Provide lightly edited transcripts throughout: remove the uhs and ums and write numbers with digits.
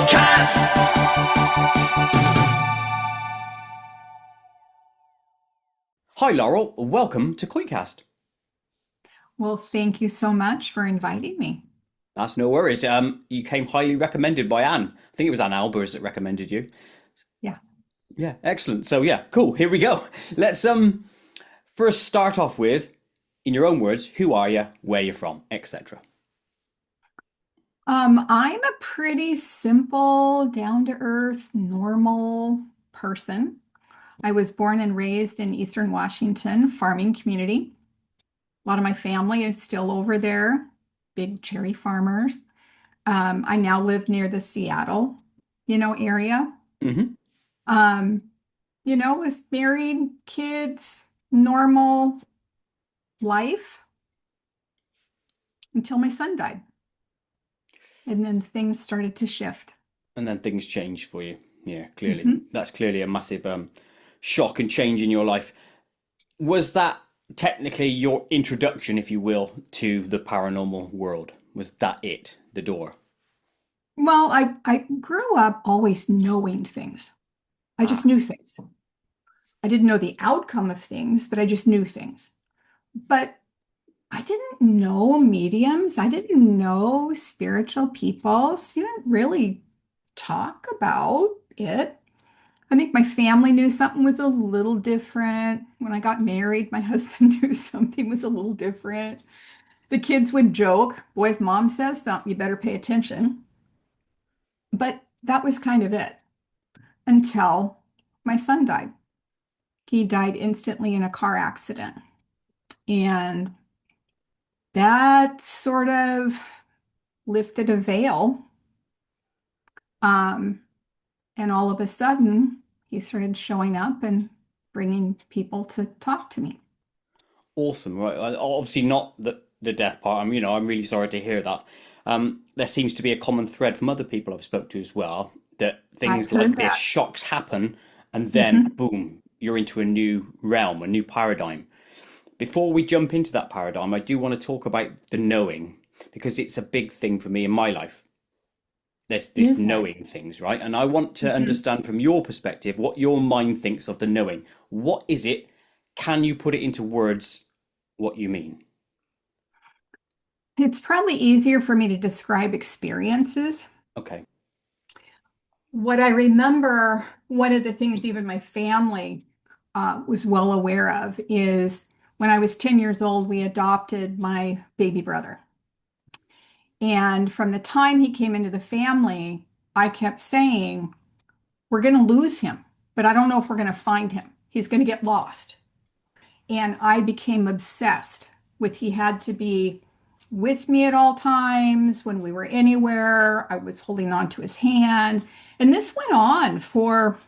KoitCast. Hi, Laurel. Welcome to KoitCast. Well, thank you so much for inviting me. That's no worries. You came highly recommended by Anne. I think it was Anne Albers that recommended you. Yeah. Yeah, excellent. So yeah, cool. Here we go. Let's first start off with, in your own words, who are you, where you're from, etc. I'm a pretty simple, down-to-earth, normal person. I was born and raised in Eastern Washington, farming community. A lot of my family is still over there, big cherry farmers. I now live near the Seattle, area. Hmm. Um, was married, kids, normal life until my son died. And then things started to shift. And then things changed for you. Yeah, clearly. Mhm. That's clearly a massive shock and change in your life. Was that technically your introduction, if you will, to the paranormal world? Was that it, the door? Well, I grew up always knowing things. I just Ah, knew things. I didn't know the outcome of things, but I just knew things. But I didn't know mediums. I didn't know spiritual people. So you didn't really talk about it. I think my family knew something was a little different. When I got married, my husband knew something was a little different. The kids would joke, boy, if mom says something, you better pay attention. But that was kind of it until my son died. He died instantly in a car accident. And that sort of lifted a veil. Um, and all of a sudden, he started showing up and bringing people to talk to me. awesome. Right. Obviously not the death part. I'm really sorry to hear that. There seems to be a common thread from other people I've spoke to as well, that I've things heard like this, that. shocks happen, and then Mhm. boom, you're into a new realm, a new paradigm. Before we jump into that paradigm, I do want to talk about the knowing, because it's a big thing for me in my life. There's this Is it? knowing things, right? And I want to Mhm. understand from your perspective what your mind thinks of the knowing. What is it? Can you put it into words what you mean? It's probably easier for me to describe experiences. Okay. What I remember, one of the things even my family was well aware of is when I was 10 years old, we adopted my baby brother. And from the time he came into the family, I kept saying, we're going to lose him, but I don't know if we're going to find him. He's going to get lost. And I became obsessed with he had to be with me at all times when we were anywhere. I was holding on to his hand. And this went on for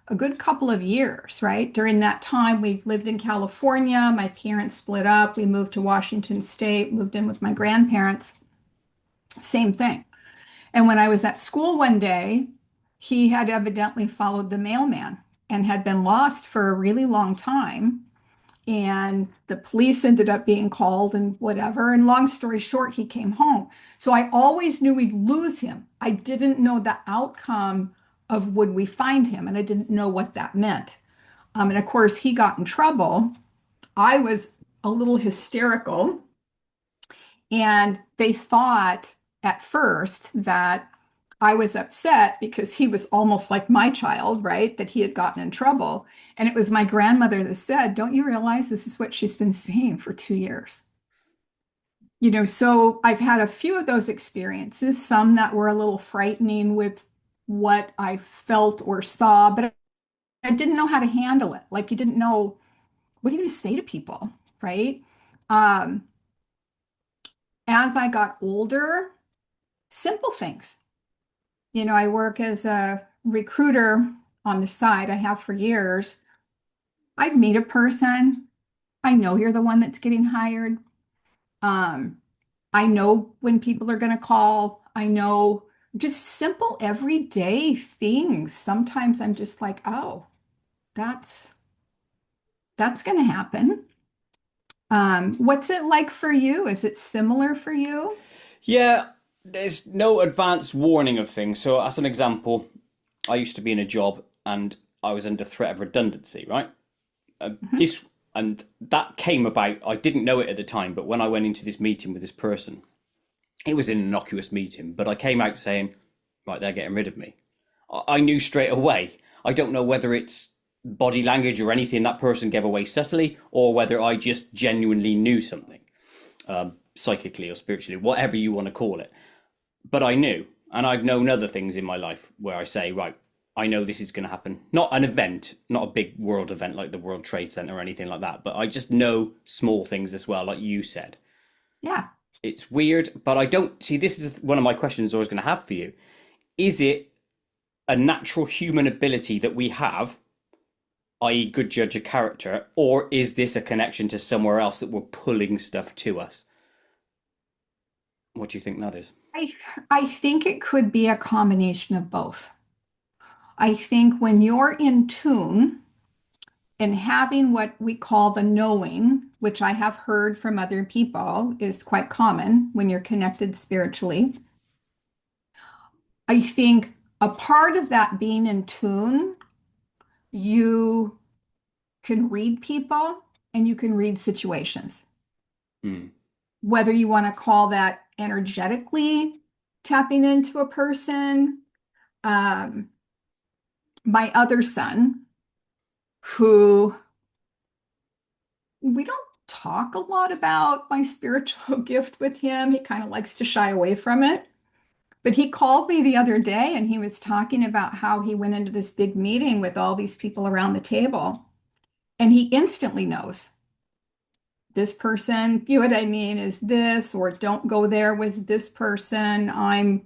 a good couple of years, right? During that time, we lived in California. My parents split up. We moved to Washington State, moved in with my grandparents. Same thing. And when I was at school one day, he had evidently followed the mailman and had been lost for a really long time. And the police ended up being called and whatever. And long story short, he came home. So I always knew we'd lose him. I didn't know the outcome of would we find him, and I didn't know what that meant. And of course, he got in trouble. I was a little hysterical, and they thought at first that I was upset because he was almost like my child, right? That he had gotten in trouble. And it was my grandmother that said, don't you realize this is what she's been saying for 2 years? So I've had a few of those experiences, some that were a little frightening with what I felt or saw, but I didn't know how to handle it. Like you didn't know, what are you going to say to people, right? Um, as I got older, simple things. I work as a recruiter on the side. I have for years. I'd meet a person. I know you're the one that's getting hired. Um, I know when people are going to call. I know just simple everyday things. Sometimes I'm just like, oh, that's that's going to happen. What's it like for you? Is it similar for you? Yeah. there's no advanced warning of things. So, as an example, I used to be in a job and I was under threat of redundancy, right? Mhm. This and that came about. I didn't know it at the time, but when I went into this meeting with this person, it was an innocuous meeting, but I came out saying, right, they're getting rid of me. I knew straight away. I don't know whether it's body language or anything that person gave away subtly, or whether I just genuinely knew something, psychically or spiritually, whatever you want to call it. But I knew, and I've known other things in my life where I say, right, I know this is going to happen. Not an event, not a big world event like the World Trade Center or anything like that, but I just know small things as well, like you said. Yeah. It's weird, but I don't see, this is one of my questions I was going to have for you. Is it a natural human ability that we have, i.e., good judge of character, or is this a connection to somewhere else that we're pulling stuff to us? What do you think that is? I I think it could be a combination of both. I think when you're in tune and having what we call the knowing, which I have heard from other people is quite common when you're connected spiritually, I think a part of that being in tune, you can read people and you can read situations. Hmm. Whether you want to call that energetically tapping into a person. Um, my other son, who we don't talk a lot about my spiritual gift with him, he kind of likes to shy away from it. But he called me the other day and he was talking about how he went into this big meeting with all these people around the table. And he instantly knows this person, you know what I mean, is this, or don't go there with this person.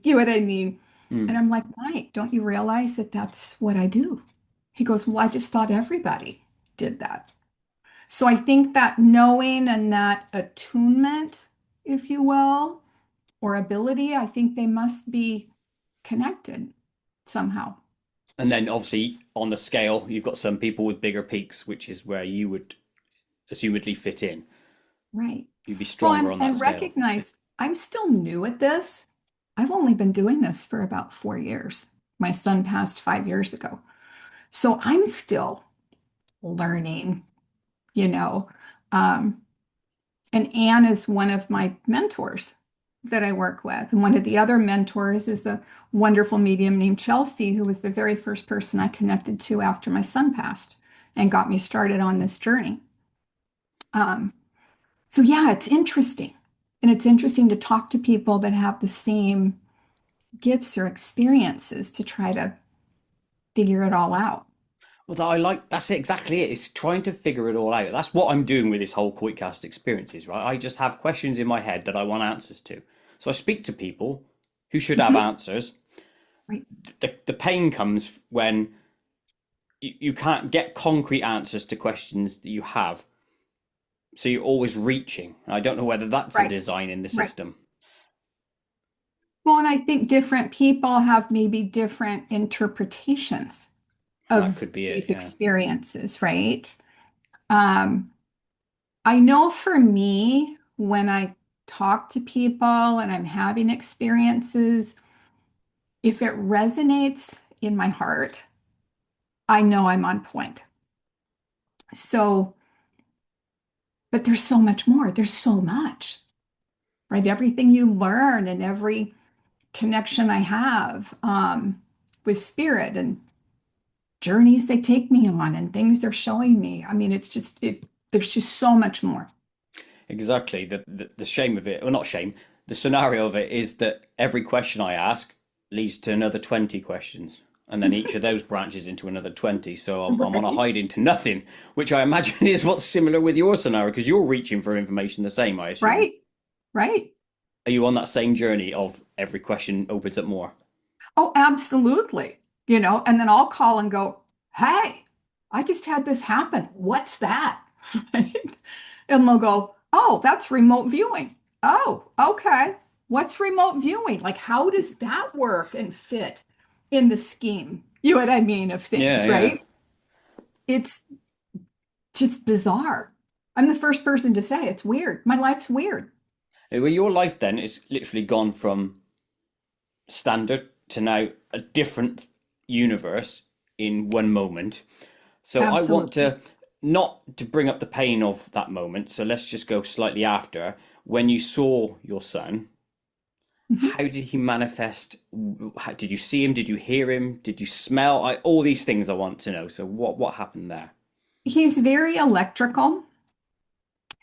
You know what I mean? And Hmm. I'm like, Mike, don't you realize that that's what I do? He goes, well, I just thought everybody did that. So I think that knowing and that attunement, if you will, or ability, I think they must be connected somehow. And then obviously on the scale, you've got some people with bigger peaks, which is where you would assumedly fit in. Right. You'd be Well, stronger on that and scale. recognize I'm still new at this. I've only been doing this for about 4 years. My son passed 5 years ago. So I'm still learning, you know. Um, and Anne is one of my mentors that I work with. And one of the other mentors is a wonderful medium named Chelsea, who was the very first person I connected to after my son passed and got me started on this journey. Um, so, yeah, it's interesting. And it's interesting to talk to people that have the same gifts or experiences to try to figure it all out. Well, I like that's exactly it. It's trying to figure it all out. That's what I'm doing with this whole KoitCast experiences, right? I just have questions in my head that I want answers to. So I speak to people who should have Mhm. answers. Right. The pain comes when you can't get concrete answers to questions that you have. So you're always reaching. I don't know whether that's a Right. design in the Right. system. Well, and I think different people have maybe different interpretations That of could be it, these yeah. experiences, right? Um, I know for me, when I talk to people and I'm having experiences, if it resonates in my heart, I know I'm on point. So, but there's so much more. There's so much, right? Everything you learn and every connection I have with spirit and journeys they take me on and things they're showing me. I mean, there's just so much more. Exactly. The shame of it, or not shame, the scenario of it is that every question I ask leads to another 20 questions. And then each of those branches into another 20. So I'm on a Right. hide into nothing, which I imagine is what's similar with your scenario because you're reaching for information the same, I assume. Right. Right. Are you on that same journey of every question opens up more? Oh, absolutely. You know, and then I'll call and go, hey, I just had this happen. What's that? Right? And they'll go, oh, that's remote viewing. Oh, okay. What's remote viewing? Like, how does that work and fit in the scheme? You know what I mean of Yeah, things, yeah. right? It's just bizarre. I'm the first person to say it's weird. My life's weird. Well, your life then is literally gone from standard to now a different universe in one moment. So I want Absolutely. to not to bring up the pain of that moment. So let's just go slightly after when you saw your son. Mhm. How did he manifest? Did you see him? Did you hear him? Did you smell? All these things I want to know. So what happened there? He's very electrical.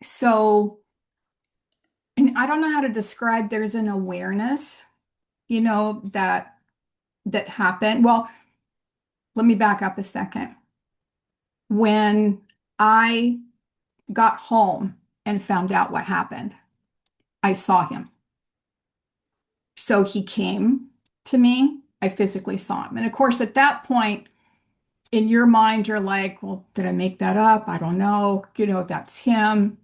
So, and I don't know how to describe, there's an awareness, that happened. Well, let me back up a second. When I got home and found out what happened, I saw him. So he came to me. I physically saw him. And of course, at that point, in your mind, you're like, well, did I make that up? I don't know. That's him.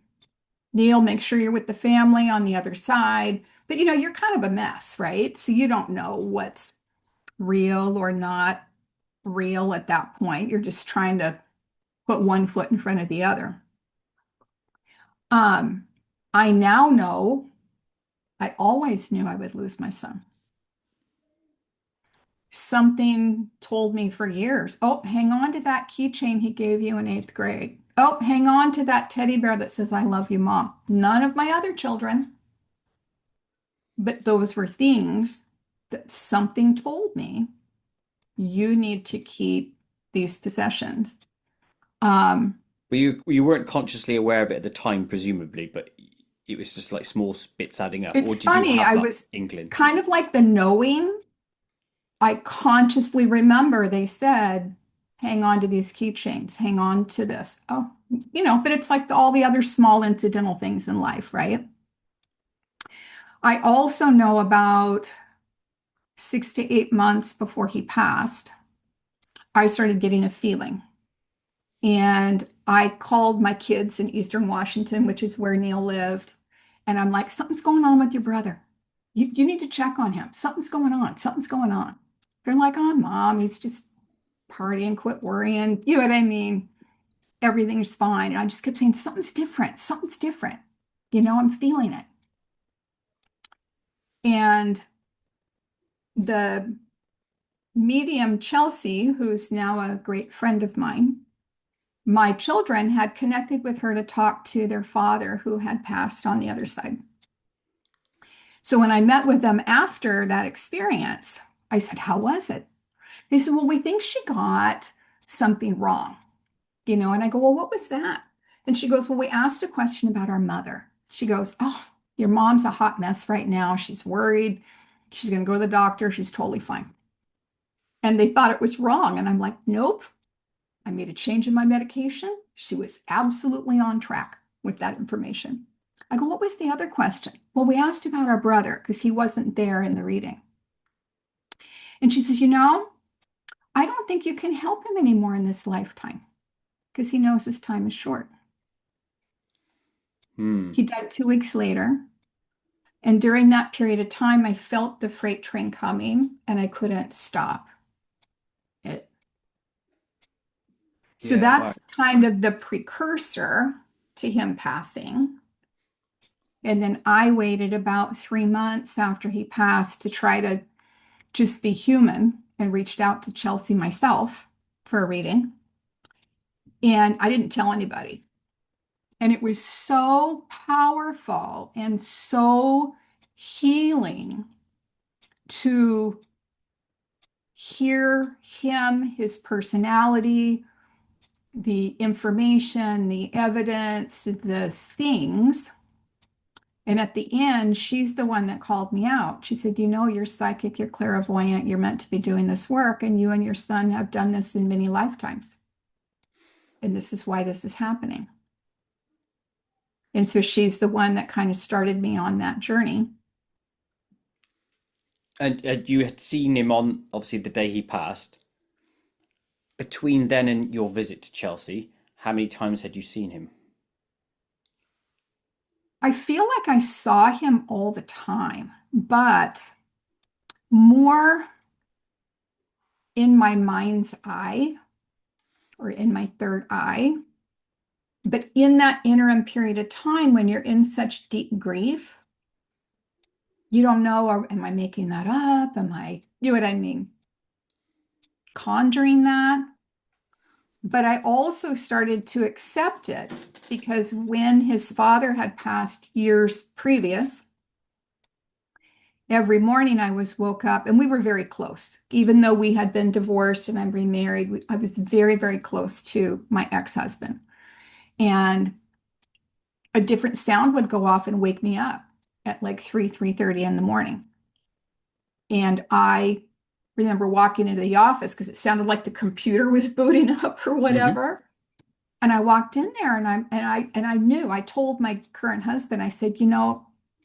Neil, make sure you're with the family on the other side. But you're kind of a mess, right? So you don't know what's real or not real at that point. You're just trying to put one foot in front of the other. Um, I now know, I always knew I would lose my son. Something told me for years, oh, hang on to that keychain he gave you in eighth grade. Oh, hang on to that teddy bear that says, I love you, Mom. None of my other children, but those were things that something told me you need to keep these possessions. Um, Well, you weren't consciously aware of it at the time, presumably, but it was just like small bits adding up. Or it's did you funny, have I that was inkling? kind of like the knowing. I consciously remember they said, hang on to these keychains, hang on to this. Oh, but it's like all the other small incidental things in life, right? I also know about 6 to 8 months before he passed, I started getting a feeling. And I called my kids in Eastern Washington, which is where Neil lived. And I'm like, something's going on with your brother. You need to check on him. Something's going on. Something's going on. They're like, oh, Mom, he's just partying, quit worrying. You know what I mean? Everything's fine. And I just kept saying, something's different. Something's different. I'm feeling it. And the medium, Chelsea, who's now a great friend of mine, my children had connected with her to talk to their father who had passed on the other side. So when I met with them after that experience, I said, how was it? They said, well, we think she got something wrong, and I go, well, what was that? And she goes, well, we asked a question about our mother. She goes, oh, your mom's a hot mess right now. She's worried. She's going to go to the doctor. She's totally fine. And they thought it was wrong. And I'm like, nope. I made a change in my medication. She was absolutely on track with that information. I go, what was the other question? Well, we asked about our brother because he wasn't there in the reading. And she says, I don't think you can help him anymore in this lifetime because he knows his time is short. Hmm. He died 2 weeks later. And during that period of time, I felt the freight train coming and I couldn't stop it. So Yeah. Wow. that's kind of the precursor to him passing. And then I waited about 3 months after he passed to try to just be human and reached out to Chelsea myself for a reading. And I didn't tell anybody. And it was so powerful and so healing to hear him, his personality, the information, the evidence, the things. And at the end, she's the one that called me out. She said, you're psychic, you're clairvoyant, you're meant to be doing this work, and you and your son have done this in many lifetimes. And this is why this is happening. And so she's the one that kind of started me on that journey. And you had seen him on obviously the day he passed. Between then and your visit to Chelsea, how many times had you seen him? I feel like I saw him all the time, but more in my mind's eye or in my third eye. But in that interim period of time when you're in such deep grief, you don't know, or am I making that up? Am I, you know what I mean? Conjuring that. But I also started to accept it because when his father had passed years previous, every morning I was woke up and we were very close. Even though we had been divorced and I'm remarried, I was very, very close to my ex-husband. And a different sound would go off and wake me up at like 3:30 in the morning. And I remember walking into the office because it sounded like the computer was booting up or Hmm. whatever. And I walked in there and I knew, I told my current husband, I said,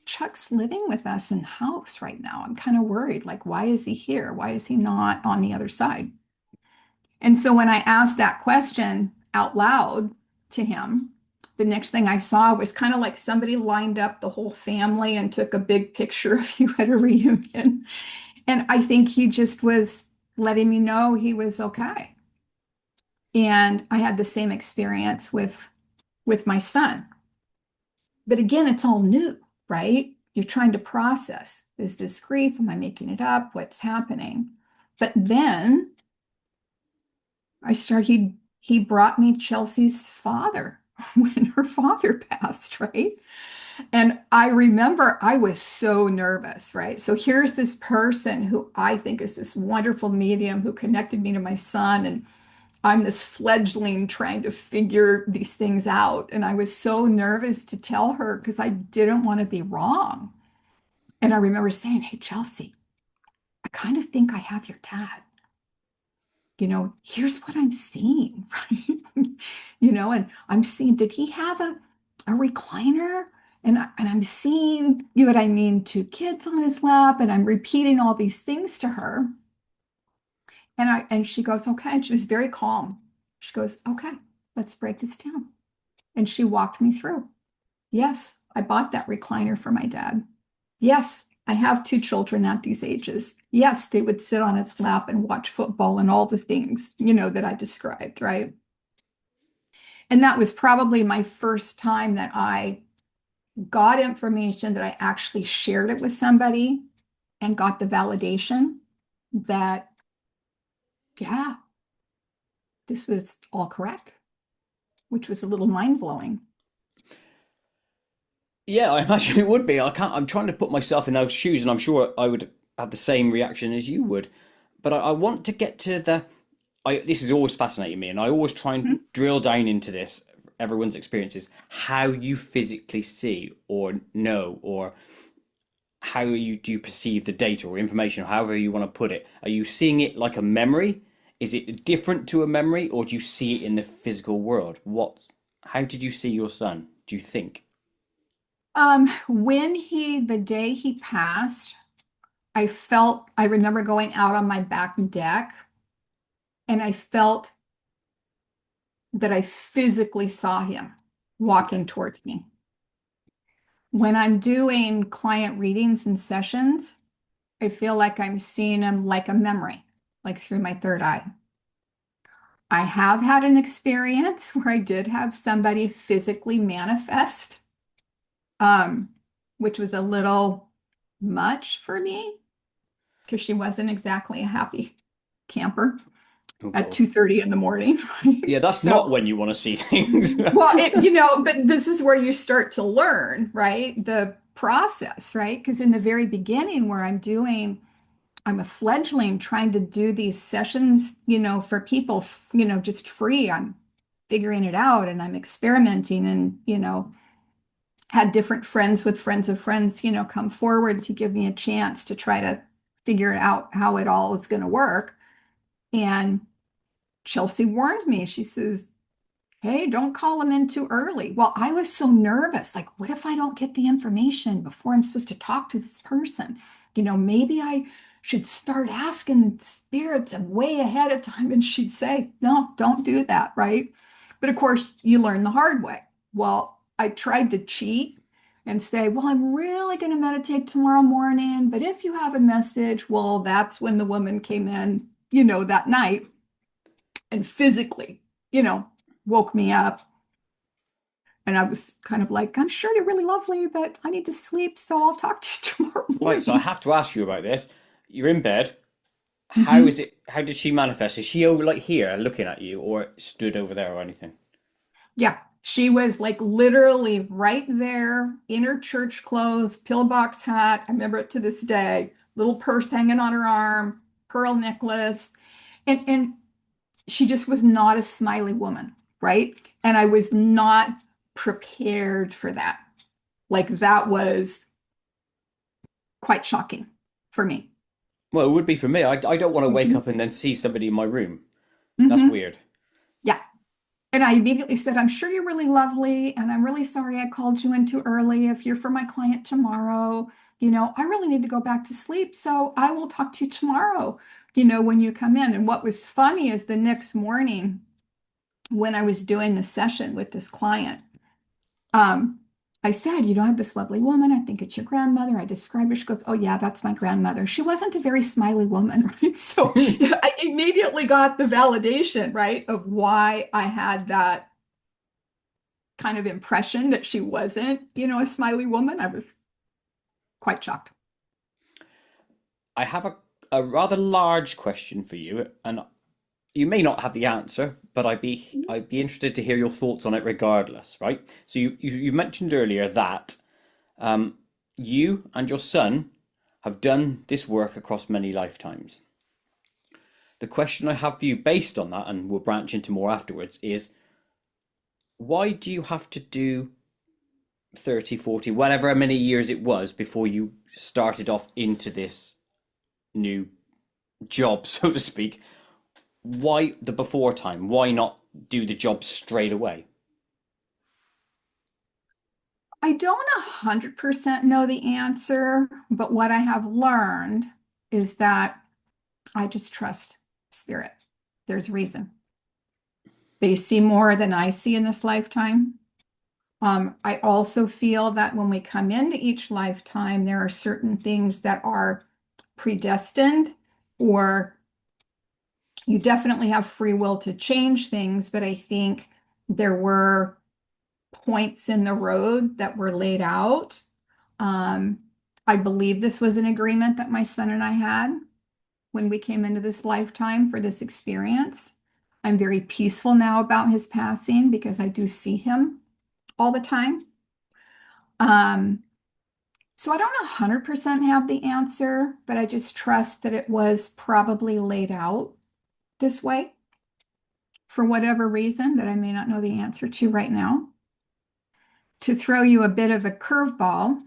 Chuck's living with us in the house right now. I'm kind of worried. Like, why is he here? Why is he not on the other side? And so when I asked that question out loud to him, the next thing I saw was kind of like somebody lined up the whole family and took a big picture of you at a reunion. And I think he just was letting me know he was okay. And I had the same experience with my son. But again, it's all new, right? You're trying to process, is this grief? Am I making it up? What's happening? But then he brought me Chelsea's father when her father passed, right? And I remember I was so nervous, right? So here's this person who I think is this wonderful medium who connected me to my son, and I'm this fledgling trying to figure these things out. And I was so nervous to tell her because I didn't want to be wrong. And I remember saying, "Hey, Chelsea, I kind of think I have your dad. Here's what I'm seeing," right? And I'm seeing, did he have a recliner? And I'm seeing, you know what I mean, two kids on his lap, and I'm repeating all these things to her. And she goes, okay. And she was very calm. She goes, okay, let's break this down. And she walked me through. Yes, I bought that recliner for my dad. Yes, I have two children at these ages. Yes, they would sit on its lap and watch football and all the things, that I described, right? And that was probably my first time that I got information that I actually shared it with somebody and got the validation that, yeah, this was all correct, which was a little mind blowing. Yeah, I imagine it would be. I can't. I'm trying to put myself in those shoes, and I'm sure I would have the same reaction as you would. But I want to get to the. This is always fascinating me, and I always try and drill down into this. Everyone's experiences, how you physically see or know, or how do you perceive the data or information, or however you want to put it. Are you seeing it like a memory? Is it different to a memory, or do you see it in the physical world? How did you see your son, do you think? The day he passed, I remember going out on my back deck and I felt that I physically saw him Okay. walking towards me. When I'm doing client readings and sessions, I feel like I'm seeing him like a memory, like through my third eye. I have had an experience where I did have somebody physically manifest, um, which was a little much for me because she wasn't exactly a happy camper Oh at God. 2:30 in the morning, right? Yeah, that's So, not when you want to see things. well, but this is where you start to learn, right? The process, right? Because in the very beginning, I'm a fledgling trying to do these sessions, for people, just free. I'm figuring it out and I'm experimenting and, had different friends with friends of friends, come forward to give me a chance to try to figure out how it all is going to work. And Chelsea warned me. She says, "Hey, don't call him in too early." Well, I was so nervous. Like, what if I don't get the information before I'm supposed to talk to this person? Maybe I should start asking the spirits way ahead of time. And she'd say, "No, don't do that." Right. But of course, you learn the hard way. Well, I tried to cheat and say, "Well, I'm really going to meditate tomorrow morning. But if you have a message," well, that's when the woman came in, that night and physically, you know, woke me up. And I was kind of like, I'm sure you're really lovely, but I need to sleep, so I'll talk to you tomorrow Right, so I morning. have to ask you about this. You're in bed. How is Hmm. it? How did she manifest? Is she over like here looking at you, or stood over there or anything? Yeah, she was like literally right there in her church clothes, pillbox hat. I remember it to this day. Little purse hanging on her arm, pearl necklace, and she just was not a smiley woman, right? And I was not prepared for that. Like that was quite shocking for me. Well, it would be for me. I don't want to wake Hmm. up and then see somebody in my room. That's Hmm. weird. Yeah. And I immediately said, I'm sure you're really lovely, and I'm really sorry I called you in too early. If you're for my client tomorrow, I really need to go back to sleep. So I will talk to you tomorrow, when you come in. And what was funny is the next morning when I was doing the session with this client, um, I said, I have this lovely woman. I think it's your grandmother. I described her. She goes, oh, yeah, that's my grandmother. She wasn't a very smiley woman, right? So I immediately got the validation, right, of why I had that kind of impression that she wasn't, a smiley woman. I was quite shocked. I have a rather large question for you, and you may not have the answer, but I'd be interested to hear your thoughts on it regardless, right? So you mentioned earlier that um, you and your son have done this work across many lifetimes. The question I have for you based on that, and we'll branch into more afterwards, is why do you have to do 30, 40, whatever many years it was before you started off into this new job, so to speak? Why the before time? Why not do the job straight away? I don't 100% know the answer, but what I have learned is that I just trust spirit. There's reason. They see more than I see in this lifetime. I also feel that when we come into each lifetime, there are certain things that are predestined, or you definitely have free will to change things, but I think there were points in the road that were laid out. Um, I believe this was an agreement that my son and I had when we came into this lifetime for this experience. I'm very peaceful now about his passing because I do see him all the time. Um, so I don't 100% have the answer, but I just trust that it was probably laid out this way for whatever reason that I may not know the answer to right now. To throw you a bit of a curveball,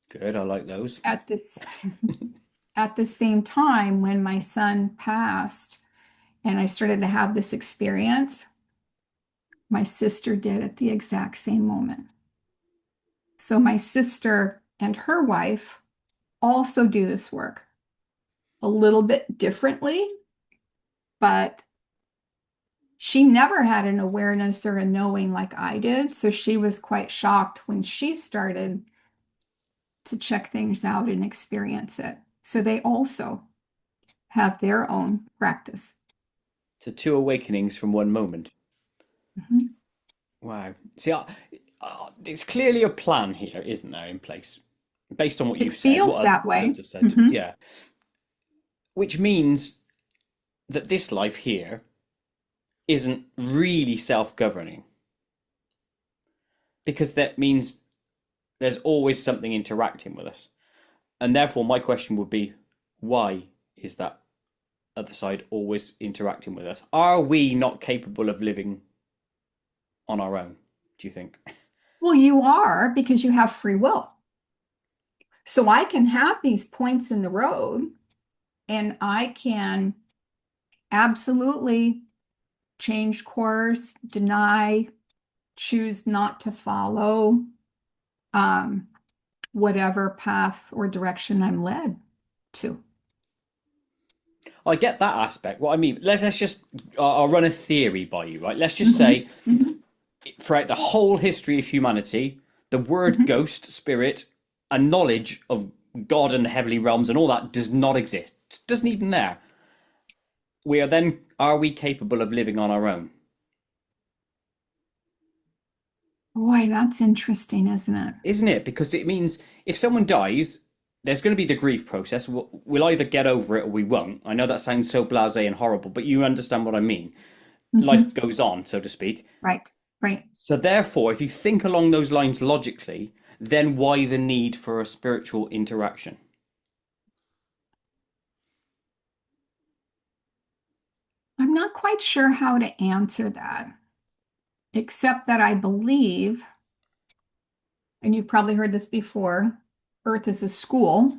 Good, I like those. at this at the same time when my son passed and I started to have this experience, my sister did at the exact same moment. So my sister and her wife also do this work a little bit differently, but she never had an awareness or a knowing like I did. So she was quite shocked when she started to check things out and experience it. So they also have their own practice. So two awakenings from one moment. Mhm. Wow. See, it's clearly a plan here, isn't there, in place, based on what It you've said, feels what that others way. have said. Mhm. Yeah, which means that this life here isn't really self-governing, because that means there's always something interacting with us, and therefore my question would be, why is that other side always interacting with us? Are we not capable of living on our own? Do you think? Well, you are because you have free will. So I can have these points in the road and I can absolutely change course, deny, choose not to follow um, whatever path or direction I'm led to. I get that aspect. What I mean, let's just, I'll run a theory by you, right? Let's just Mhm, say mhm, throughout the whole history of humanity, the word mhm. ghost, spirit, and knowledge of God and the heavenly realms and all that does not exist. It doesn't even there. Are we capable of living on our own? Boy, that's interesting, isn't it? isn't it? Because it means if someone dies, there's going to be the grief process. We'll either get over it or we won't. I know that sounds so blasé and horrible, but you understand what I mean. Life Hmm. goes on, so to speak. Right, right. So therefore, if you think along those lines logically, then why the need for a spiritual interaction? I'm not quite sure how to answer that, except that I believe, and you've probably heard this before, Earth is a school.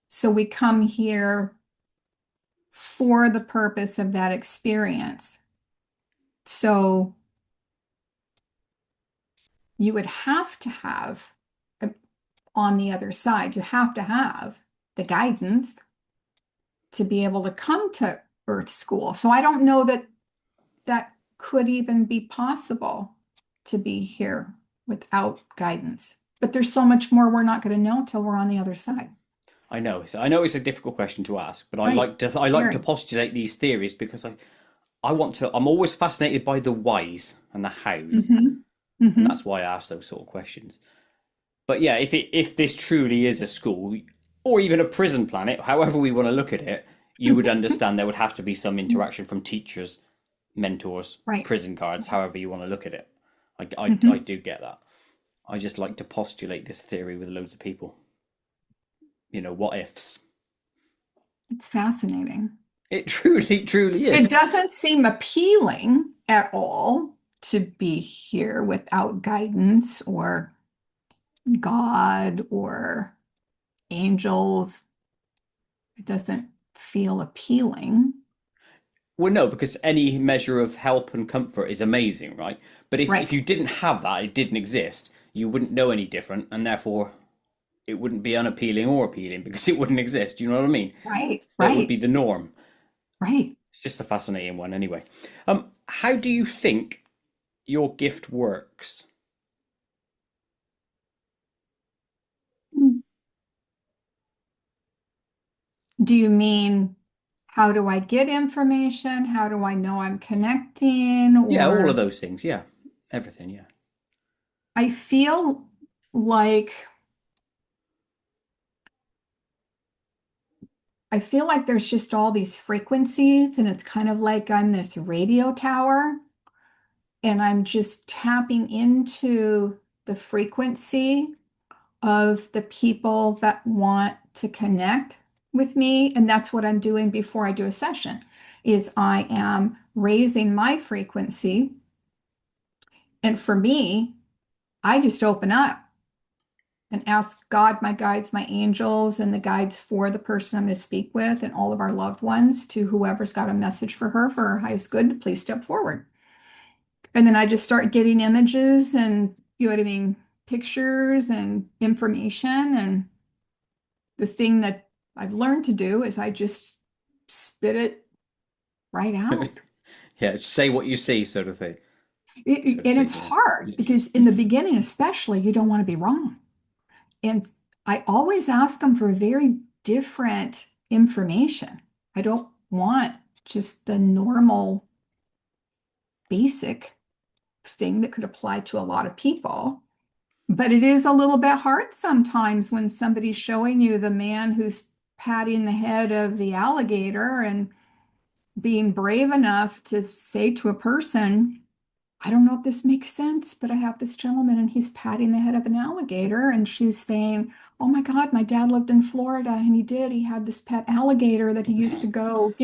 So we come here for the purpose of that experience. So you would have to have, on the other side, you have to have the guidance to be able to come to Earth School. So I don't know that that could even be possible to be here without guidance. But there's so much more we're not going to know till we're on the other side. I know it's a difficult question to ask, but Right. I like to Very. postulate these theories because I want to. I'm always fascinated by the whys and the hows, Hmm. and Hmm. that's why I ask those sort of questions. But yeah, if this truly is a school or even a prison planet, however we want to look at it, you would understand there would have to be some interaction from teachers, mentors, Right. prison guards, however you want to look at it. I Hmm. do get that. I just like to postulate this theory with loads of people. What ifs. It's fascinating. It truly is. It doesn't seem appealing at all to be here without guidance or God or angels. It doesn't feel appealing. Well, no, because any measure of help and comfort is amazing, right? But if Right, you didn't have that, it didn't exist, you wouldn't know any different, and therefore it wouldn't be unappealing or appealing because it wouldn't exist. Do you know what I mean? right, So it would be right, the norm. right. It's just a fascinating one, anyway. How do you think your gift works? Do you mean how do I get information? How do I know I'm connecting? Yeah, all of Or those things. Yeah, everything. Yeah. I feel like there's just all these frequencies, and it's kind of like I'm this radio tower, and I'm just tapping into the frequency of the people that want to connect with me. And that's what I'm doing before I do a session, is I am raising my frequency. And for me, I just open up and ask God, my guides, my angels, and the guides for the person I'm going to speak with, and all of our loved ones, to whoever's got a message for her highest good, to please step forward. And then I just start getting images and, you know what I mean, pictures and information. And the thing that I've learned to do is I just spit it right out. Yeah, say what you see, sort of thing. So to And speak. it's Yeah. hard because in the beginning, especially, you don't want to be wrong. And I always ask them for very different information. I don't want just the normal, basic thing that could apply to a lot of people. But it is a little bit hard sometimes when somebody's showing you the man who's patting the head of the alligator and being brave enough to say to a person, I don't know if this makes sense, but I have this gentleman and he's patting the head of an alligator. And she's saying, oh my God, my dad lived in Florida and he did. He had this pet alligator that he used to go,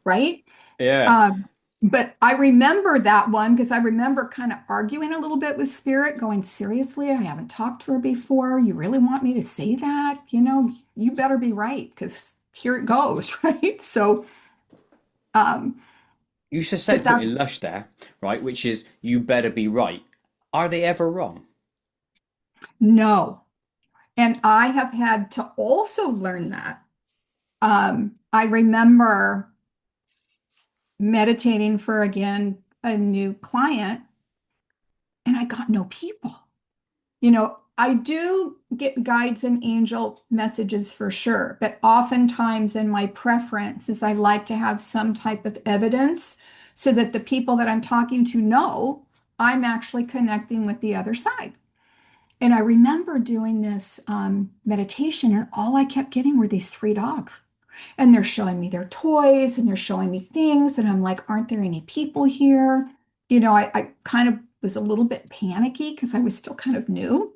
right? Yeah. Um, but I remember that one because I remember kind of arguing a little bit with Spirit, going, seriously, I haven't talked to her before. You really want me to say that? You better be right because here it goes, right? So, um, You just but said that's something lush there, right? Which is you better be right. Are they ever wrong? no. And I have had to also learn that. I remember meditating for, again, a new client, and I got no people. I do get guides and angel messages for sure, but oftentimes in my preference is I like to have some type of evidence so that the people that I'm talking to know I'm actually connecting with the other side. And I remember doing this meditation, and all I kept getting were these three dogs. And they're showing me their toys and they're showing me things. And I'm like, aren't there any people here? I kind of was a little bit panicky because I was still kind of new.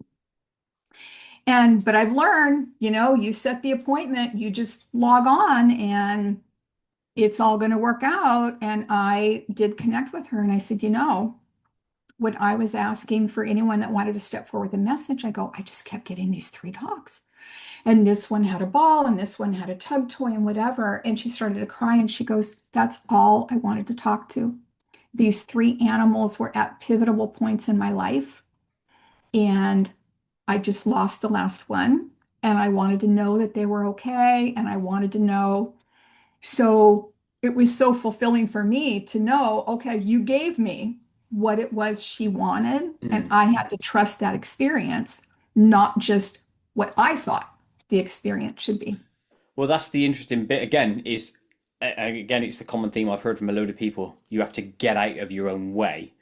But I've learned, you set the appointment, you just log on and it's all going to work out. And I did connect with her and I said, when I was asking for anyone that wanted to step forward with a message, I go, I just kept getting these three dogs. And this one had a ball and this one had a tug toy and whatever. And she started to cry and she goes, that's all I wanted to talk to. These three animals were at pivotal points in my life. And I just lost the last one. And I wanted to know that they were okay. And I wanted to know. So it was so fulfilling for me to know, okay, you gave me what it was she wanted. And Mm. I had to trust that experience, not just what I thought the experience should be. Well, that's the interesting bit again, again, it's the common theme I've heard from a load of people. You have to get out of your own way.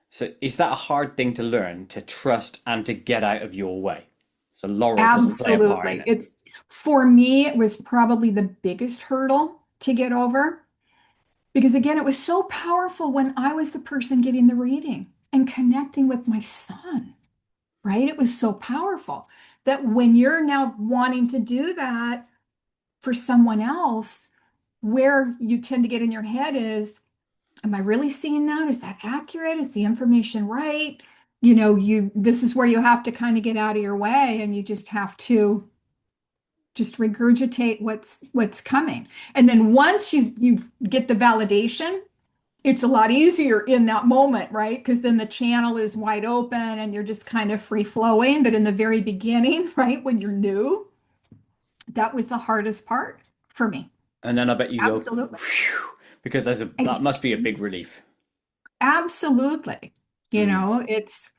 So is that a hard thing to learn, to trust and to get out of your way? So Laurel doesn't play a part in Absolutely. it. It's for me, it was probably the biggest hurdle to get over because, again, it was so powerful when I was the person getting the reading and connecting with my son, right? It was so powerful that when you're now wanting to do that for someone else, where you tend to get in your head is, am I really seeing that? Is that accurate? Is the information right? This is where you have to kind of get out of your way and you just have to just regurgitate what's coming. And then once you get the validation, it's a lot easier in that moment, right? Because then the channel is wide open and you're just kind of free flowing. But in the very beginning, right, when you're new, that was the hardest part for me. And then I bet you go, Absolutely. phew, because that I- must be a big relief. Absolutely. Mm. It's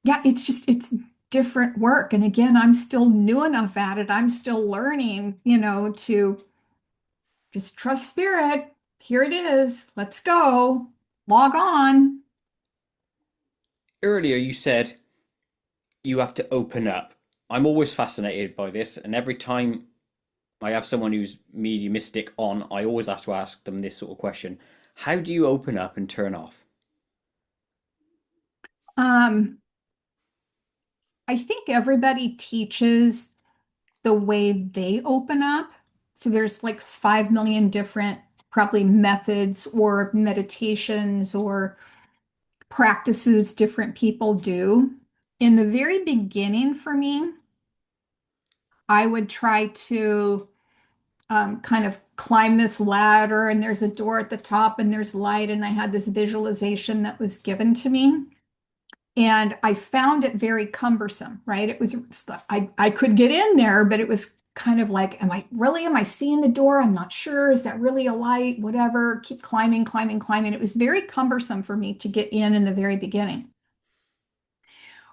yeah, it's different work. And again, I'm still new enough at it. I'm still learning, to just trust spirit. Here it is. Let's go. Log on. Earlier, you said you have to open up. I'm always fascinated by this, and every time I have someone who's mediumistic on, I always have to ask them this sort of question. How do you open up and turn off? Um, I think everybody teaches the way they open up. So there's like 5 million different probably methods or meditations or practices different people do. In the very beginning for me, I would try to kind of climb this ladder, and there's a door at the top, and there's light, and I had this visualization that was given to me. And I found it very cumbersome, right? I could get in there, but it was kind of like, am I seeing the door? I'm not sure. Is that really a light? Whatever. Keep climbing, climbing, climbing. It was very cumbersome for me to get in the very beginning.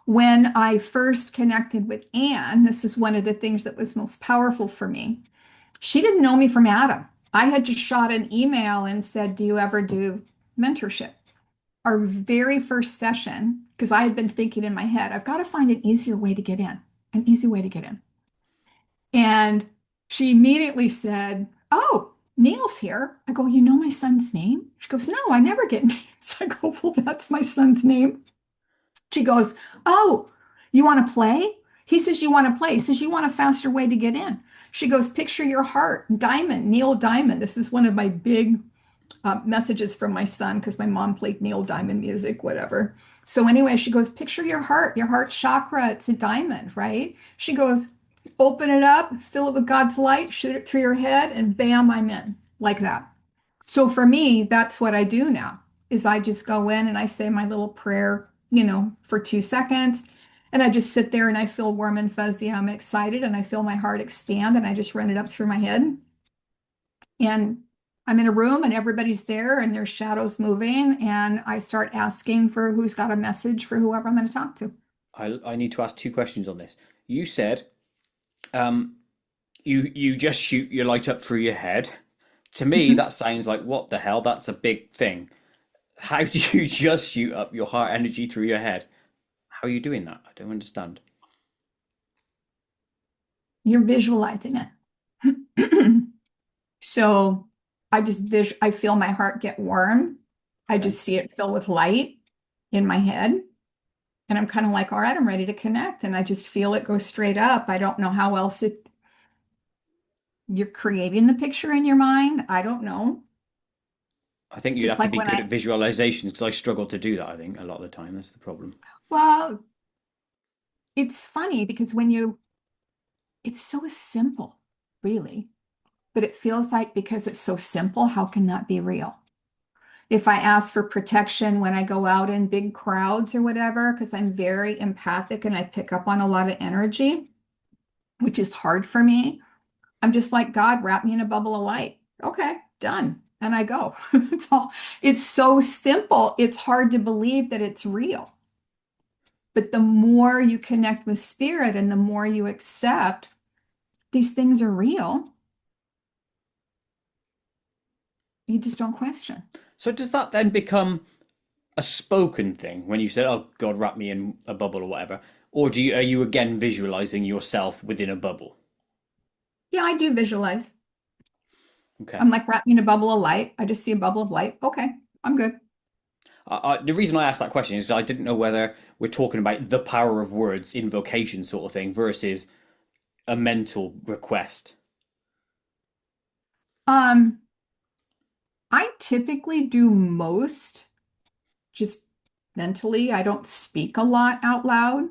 When I first connected with Anne, this is one of the things that was most powerful for me. She didn't know me from Adam. I had just shot an email and said, do you ever do mentorship? Our very first session, because I had been thinking in my head, I've got to find an easier way to get in, an easy way to get in. And she immediately said, oh, Neil's here. I go, you know my son's name? She goes, no, I never get names. I go, well, that's my son's name. She goes, oh, you want to play? He says, you want to play. He says, you want a faster way to get in. She goes, picture your heart. Diamond, Neil Diamond. This is one of my big messages from my son because my mom played Neil Diamond music, whatever. So anyway, she goes, picture your heart chakra. It's a diamond, right? She goes, open it up, fill it with God's light, shoot it through your head, and bam, I'm in like that. So for me, that's what I do now is I just go in and I say my little prayer, for 2 seconds. And I just sit there and I feel warm and fuzzy. I'm excited and I feel my heart expand and I just run it up through my head. And I'm in a room and everybody's there and there's shadows moving. And I start asking for who's got a message for whoever I'm going to talk to. I need to ask two questions on this. You said um, you just shoot your light up through your head. To me, Mhm. that sounds like what the hell? That's a big thing. How do you just shoot up your heart energy through your head? How are you doing that? I don't understand. You're visualizing it. So I feel my heart get warm. I Okay. just see it fill with light in my head. And I'm kind of like, all right, I'm ready to connect. And I just feel it go straight up. I don't know how else you're creating the picture in your mind. I don't know. I think you'd Just have to like be when good at visualizations because I struggle to do that, I think, a lot of the time. That's the problem. well, it's funny because it's so simple, really. But it feels like because it's so simple, how can that be real? If I ask for protection when I go out in big crowds or whatever, because I'm very empathic and I pick up on a lot of energy, which is hard for me. I'm just like, God, wrap me in a bubble of light. Okay, done. And I go. It's so simple. It's hard to believe that it's real. But the more you connect with spirit and the more you accept these things are real, you just don't question. So does that then become a spoken thing when you said, "Oh God, wrap me in a bubble" or whatever, or are you again visualizing yourself within a bubble? Yeah, I do visualize. Okay. I'm like, wrap me in a bubble of light. I just see a bubble of light. Okay, I'm good. The reason I asked that question is I didn't know whether we're talking about the power of words, invocation sort of thing, versus a mental request. Um, I typically do most just mentally. I don't speak a lot out loud.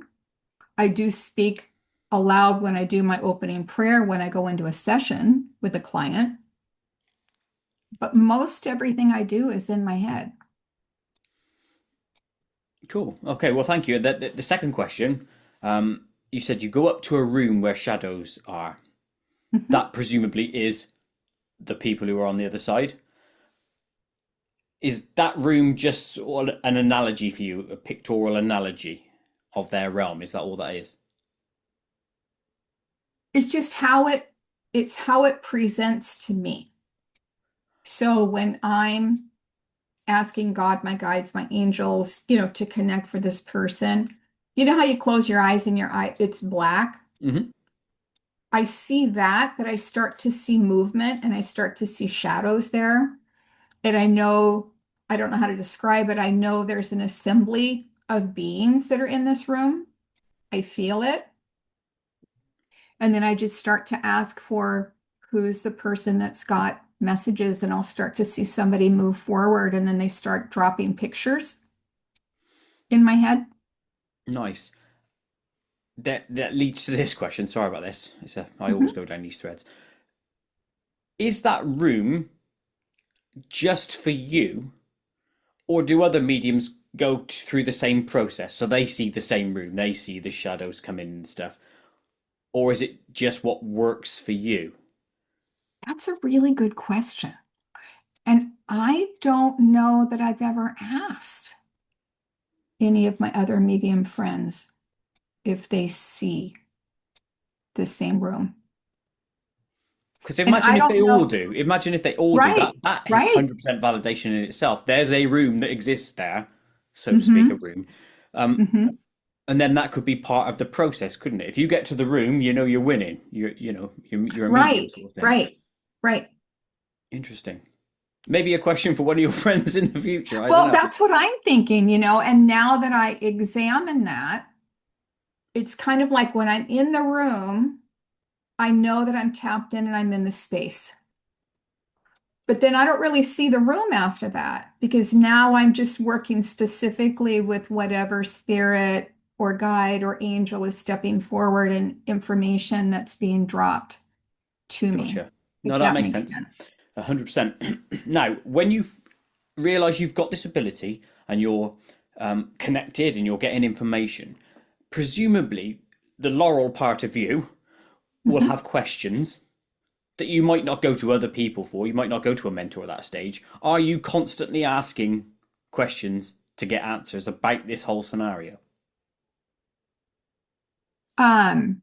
I do speak aloud when I do my opening prayer when I go into a session with a client, but most everything I do is in my head. Cool. Okay. Well, thank you. The second question, you said you go up to a room where shadows are. Mhm. That presumably is the people who are on the other side. Is that room just sort of an analogy for you, a pictorial analogy of their realm? Is that all that is? It's just it's how it presents to me. So when I'm asking God, my guides, my angels, to connect for this person, you know how you close your eyes and your eye, it's black. Hmm. I see that, but I start to see movement and I start to see shadows there. And I don't know how to describe it. I know there's an assembly of beings that are in this room. I feel it. And then I just start to ask for who's the person that's got messages, and I'll start to see somebody move forward, and then they start dropping pictures in my head. Nice. That leads to this question. Sorry about this. I always Mhm. go down these threads. Is that room just for you, or do other mediums go through the same process? So they see the same room, they see the shadows come in and stuff, or is it just what works for you? That's a really good question. And I don't know that I've ever asked any of my other medium friends if they see the same room. Because And imagine I if don't they all know. do. Imagine if they all do. That Right, that is right. 100% validation in itself. There's a room that exists there, so to speak, a Hmm. room. Um, Hmm. and then that could be part of the process, couldn't it? If you get to the room, you know you're winning. You're a medium Right, sort of thing. right, right. Interesting. Maybe a question for one of your friends in the future. I don't Well, know. that's what I'm thinking, and now that I examine that, it's kind of like when I'm in the room, I know that I'm tapped in and I'm in the space. But then I don't really see the room after that because now I'm just working specifically with whatever spirit or guide or angel is stepping forward and information that's being dropped to me, Gotcha. No, if that that makes makes sense. sense. 100%. Now, when you realize you've got this ability and you're connected and you're getting information, presumably the Laurel part of you will Mhm. have questions that you might not go to other people for. You might not go to a mentor at that stage. Are you constantly asking questions to get answers about this whole scenario? Um,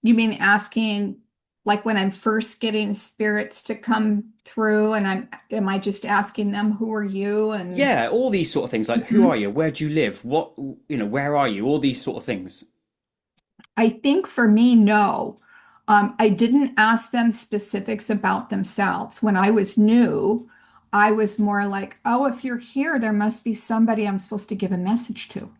you mean asking? Like when I'm first getting spirits to come through and am I just asking them, who are you? And Yeah, all these sort of things like who are Mhm. you? Where do you live? What, where are you? All these sort of things. I think for me, no. I didn't ask them specifics about themselves. When I was new, I was more like, oh, if you're here, there must be somebody I'm supposed to give a message to.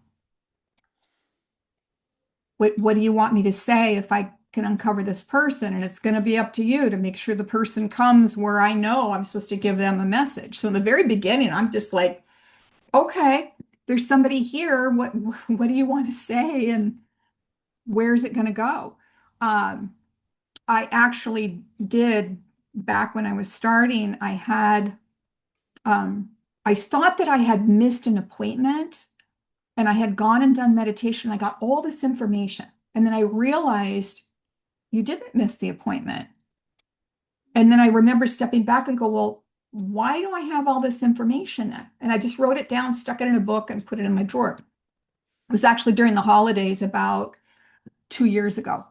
What do you want me to say if I can uncover this person? And it's going to be up to you to make sure the person comes where I know I'm supposed to give them a message. So in the very beginning, I'm just like, okay, there's somebody here. What do you want to say? And where's it going to go? Um, I actually did back when I was starting, um, I thought that I had missed an appointment and I had gone and done meditation. I got all this information. And then I realized you didn't miss the appointment. And then I remember stepping back and go, well, why do I have all this information then? And I just wrote it down, stuck it in a book, and put it in my drawer. It was actually during the holidays about 2 years ago.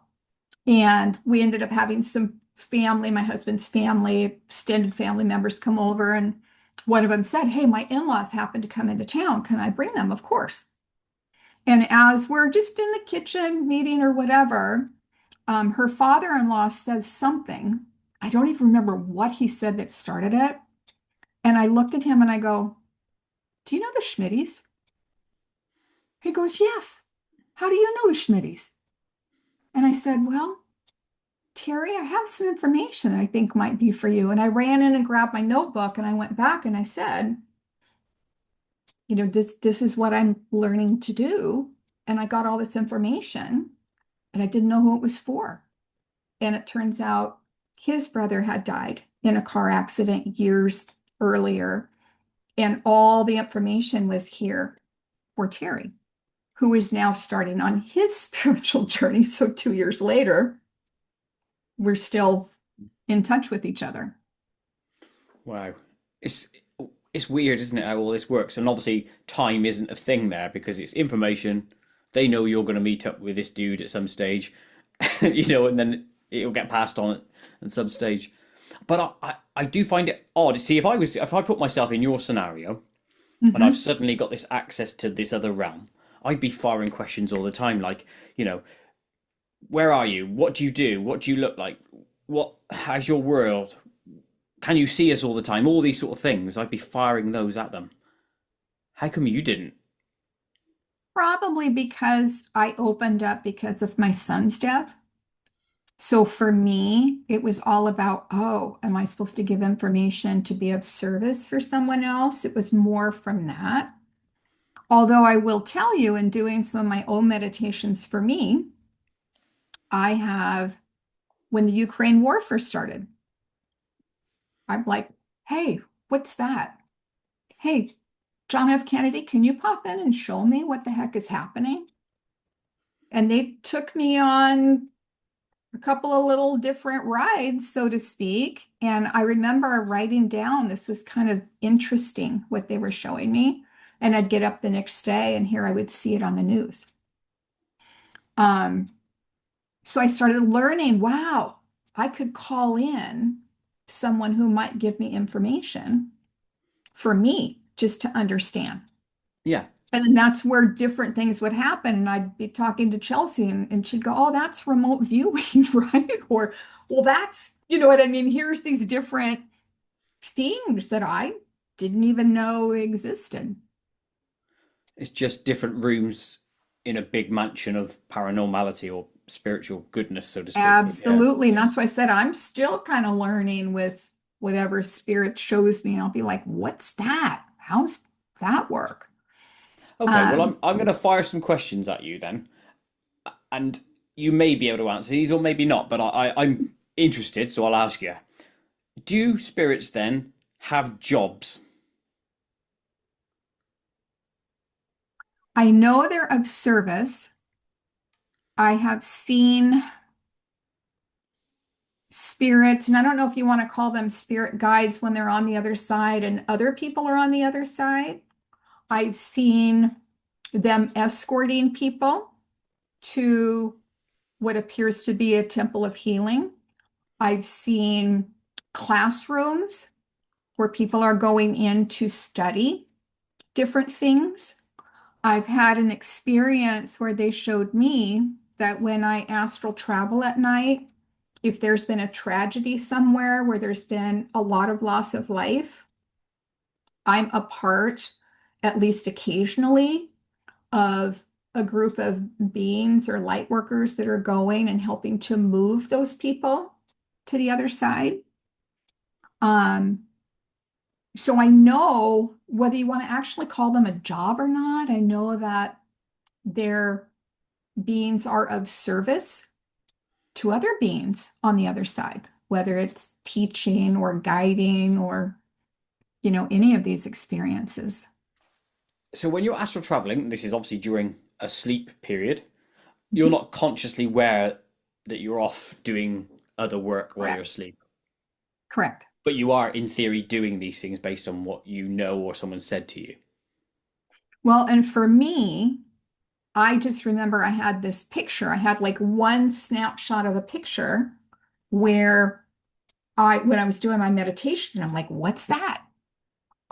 And we ended up having some family, my husband's family, extended family members come over. And one of them said, hey, my in-laws happen to come into town. Can I bring them? Of course. And as we're just in the kitchen meeting or whatever, her father-in-law says something. I don't even remember what he said that started it. And I looked at him and I go, do you know the Schmitties? He goes, yes. How do you know the Schmitties? And I said, well, Terry, I have some information that I think might be for you. And I ran in and grabbed my notebook and I went back and I said, this is what I'm learning to do. And I got all this information and I didn't know who it was for. And it turns out his brother had died in a car accident years earlier. And all the information was here for Terry, who is now starting on his spiritual journey. So 2 years later, we're still in touch with each other. Wow. It's it's weird, isn't it, how all this works? And obviously time isn't a thing there because it's information. They know you're going to meet up with this dude at some stage, and then it'll get passed on at some stage. But I do find it odd. See, if I put myself in your scenario and I've Mhm. suddenly got this access to this other realm, I'd be firing questions all the time, like, where are you? What do you do? What do you look like? How's your world? Can you see us all the time? All these sort of things. I'd be firing those at them. How come you didn't? Probably because I opened up because of my son's death. So for me, it was all about, oh, am I supposed to give information to be of service for someone else? It was more from that. Although I will tell you, in doing some of my own meditations for me, I have, when the Ukraine war first started, I'm like, hey, what's that? Hey, John F. Kennedy, can you pop in and show me what the heck is happening? And they took me on a couple of little different rides, so to speak. And I remember writing down, this was kind of interesting what they were showing me. And I'd get up the next day and here I would see it on the news. Um, so I started learning, wow, I could call in someone who might give me information for me just to understand. Yeah. And then that's where different things would happen. And I'd be talking to Chelsea and she'd go, oh, that's remote viewing, right? Or, well, that's, you know what I mean? Here's these different things that I didn't even know existed. It's just different rooms in a big mansion of paranormality or spiritual goodness, so to speak. Yeah. Absolutely. And that's why I said I'm still kind of learning with whatever spirit shows me. And I'll be like, what's that? How's that work? Okay, well, Um, I'm going to fire some questions at you then, and you may be able to answer these or maybe not, but I'm interested, so I'll ask you. Do spirits then have jobs? I know they're of service. I have seen spirits, and I don't know if you want to call them spirit guides when they're on the other side and other people are on the other side. I've seen them escorting people to what appears to be a temple of healing. I've seen classrooms where people are going in to study different things. I've had an experience where they showed me that when I astral travel at night, if there's been a tragedy somewhere where there's been a lot of loss of life, I'm a part, at least occasionally, of a group of beings or light workers that are going and helping to move those people to the other side. Um, so I know whether you want to actually call them a job or not, I know that their beings are of service to other beings on the other side, whether it's teaching or guiding or, any of these experiences. So when you're astral traveling, this is obviously during a sleep period, you're Mhm. not consciously aware that you're off doing other work while you're Correct. asleep. Correct. But you are, in theory, doing these things based on what you know or someone said to you. Well, and for me, I just remember I had this picture. I had like one snapshot of the picture where when I was doing my meditation, I'm like, what's that?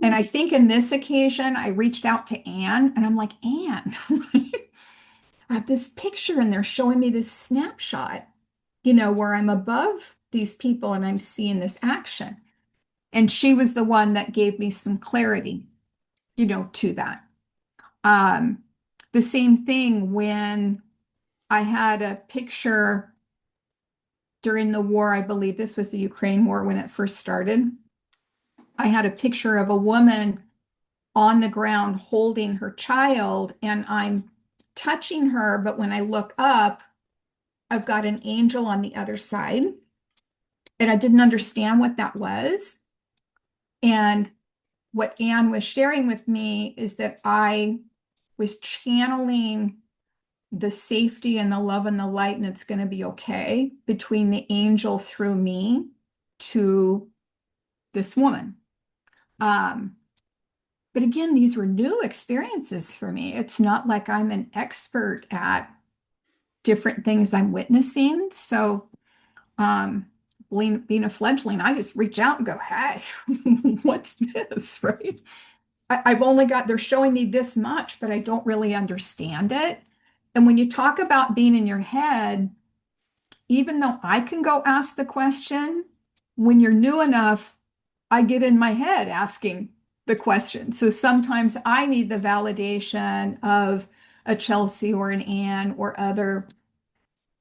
And I think in this occasion, I reached out to Anne and I'm like, Anne, I have this picture and they're showing me this snapshot, where I'm above these people and I'm seeing this action. And she was the one that gave me some clarity, to that. Um, the same thing when I had a picture during the war, I believe this was the Ukraine war when it first started. I had a picture of a woman on the ground holding her child, and I'm touching her, but when I look up, I've got an angel on the other side, and I didn't understand what that was. And what Anne was sharing with me is that I was channeling the safety and the love and the light, and it's going to be okay between the angel through me to this woman. Um, but again, these were new experiences for me. It's not like I'm an expert at different things I'm witnessing. So, um, being a fledgling, I just reach out and go, hey, what's this? Right. I've only got, they're showing me this much, but I don't really understand it. And when you talk about being in your head, even though I can go ask the question, when you're new enough, I get in my head asking the question. So sometimes I need the validation of a Chelsea or an Anne or other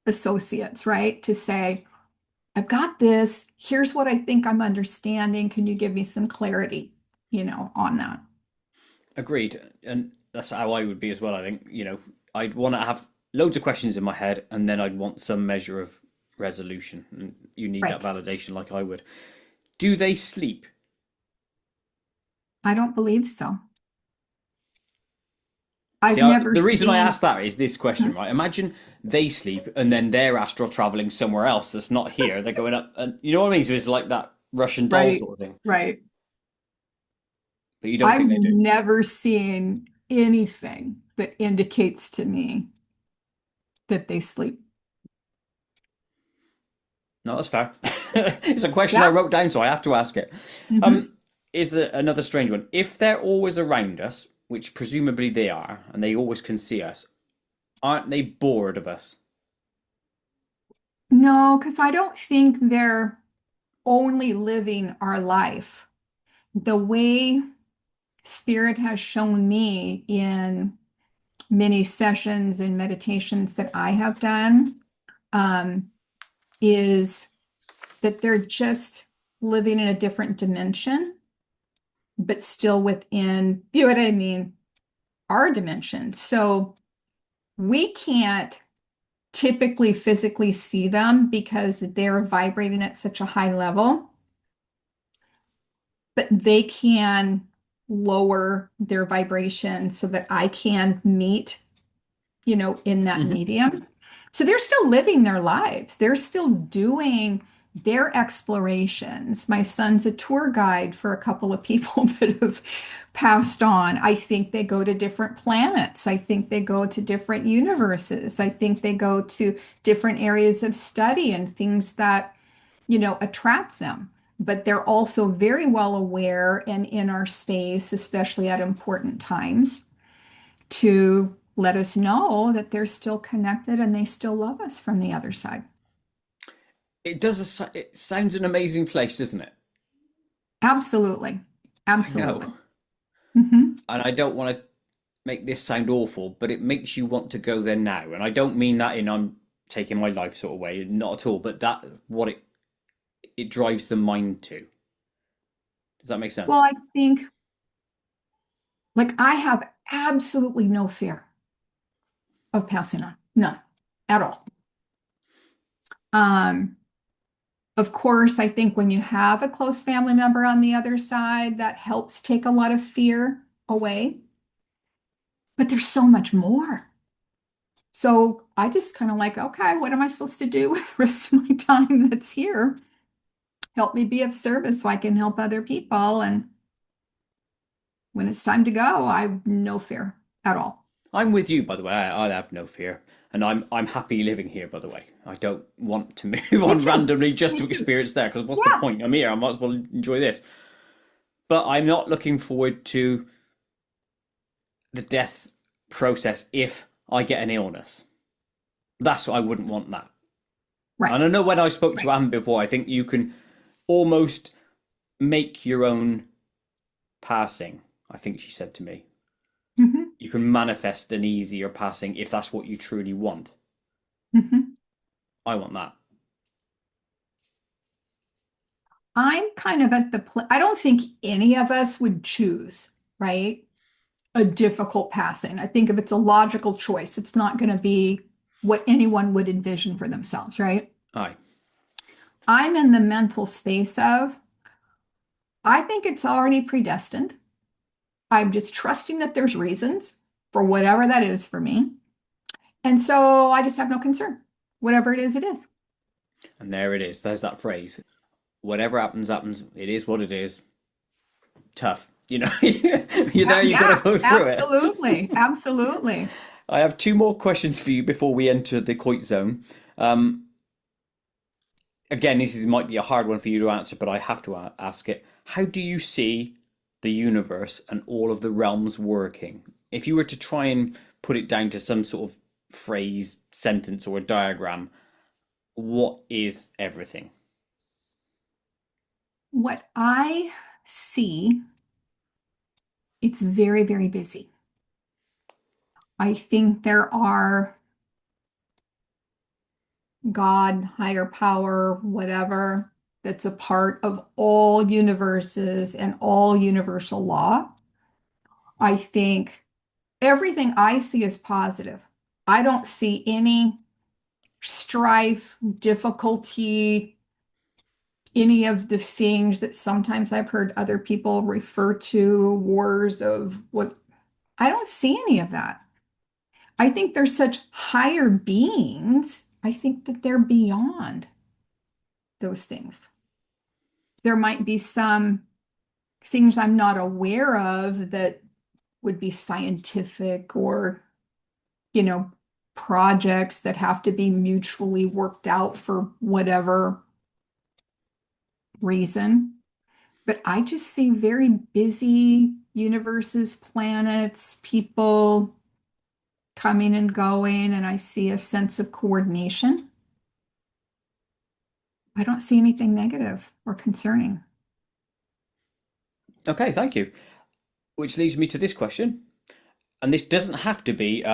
associates, right? To say, I've got this. Here's what I think I'm understanding. Can you give me some clarity, on that? Agreed. And that's how I would be as well, I think. I'd want to have loads of questions in my head and then I'd want some measure of resolution. And you need that Right. validation like I would. Do they sleep? I don't believe so. See, I've never the reason I seen. ask that is this question, right? Imagine they sleep and then they're astral traveling somewhere else that's not here. They're going up, and you know what I mean? So it's like that Russian doll Right, sort of thing. right. But you don't think I've they do? never seen anything that indicates to me that they sleep. No, that's fair. It's a question I Yeah. wrote down, so I have to ask it. Hmm. Um, another strange one. If they're always around us, which presumably they are, and they always can see us, aren't they bored of us? No, because I don't think they're only living our life. The way Spirit has shown me in many sessions and meditations that I have done, um, is that they're just living in a different dimension, but still within, you know what I mean, our dimension. So we can't typically physically see them because they're vibrating at such a high level, but they can lower their vibration so that I can meet, in that Hmm. medium. So they're still living their lives. They're still doing their explorations. My son's a tour guide for a couple of people that have passed on. I think they go to different planets. I think they go to different universes. I think they go to different areas of study and things that attract them. But they're also very well aware and in our space, especially at important times, to let us know that they're still connected and they still love us from the other side. It sounds an amazing place, doesn't it? Absolutely. I know. Absolutely. Hmm. And I don't want to make this sound awful, but it makes you want to go there now. And I don't mean that in I'm taking my life sort of way, not at all, but that what it drives the mind to. Does that make Well, sense? I think like I have absolutely no fear of passing on. None at all. Um, of course, I think when you have a close family member on the other side, that helps take a lot of fear away. But there's so much more. So I just kind of like, okay, what am I supposed to do with the rest of my time that's here? Help me be of service so I can help other people. And when it's time to go, I have no fear at all. I'm with you, by the way. I have no fear, and I'm happy living here. By the way, I don't want to move Me on too. randomly just Me to too. experience there. Because what's the Yeah. point? I'm here. I might as well enjoy this. But I'm not looking forward to the death process if I get an illness. That's what I wouldn't want that. And Right. I know when I spoke to Right. Anne before, I think you can almost make your own passing. I think she said to me, Hmm. you can manifest an easier passing if that's what you truly want. Hmm. I want that. I'm kind of at I don't think any of us would choose, right? A difficult passing. I think if it's a logical choice, it's not going to be what anyone would envision for themselves, right? Aye. I'm in the mental space of, I think it's already predestined. I'm just trusting that there's reasons for whatever that is for me. And so I just have no concern. Whatever it is, it is. And there it is. There's that phrase. Whatever happens, happens. It is what it is. Tough. You know, you're there, you've got to Yeah, go through it. absolutely. Absolutely. I have two more questions for you before we enter the Koit zone. Um, Again, might be a hard one for you to answer, but I have to ask it. How do you see the universe and all of the realms working? If you were to try and put it down to some sort of phrase, sentence, or a diagram, what is everything? What I see, it's very, very busy. I think there are God, higher power, whatever, that's a part of all universes and all universal law. I think everything I see is positive. I don't see any strife, difficulty, any of the things that sometimes I've heard other people refer to, wars of what, I don't see any of that. I think they're such higher beings. I think that they're beyond those things. There might be some things I'm not aware of that would be scientific or, you know, projects that have to be mutually worked out for whatever reason. But I just see very busy universes, planets, people coming and going, and I see a sense of coordination. I don't see anything negative or concerning. Okay, thank you. Which leads me to this question. And this doesn't have to be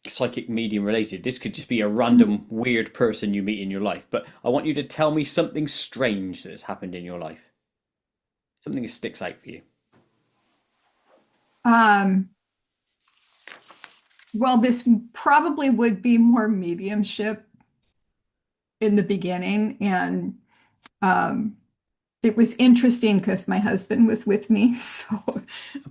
psychic medium related. This could just be a random weird person you meet in your life. But I want you to tell me something strange that has happened in your life. Something that sticks out for you. Um, well, this probably would be more mediumship in the beginning. And um, it was interesting because my husband was with me. So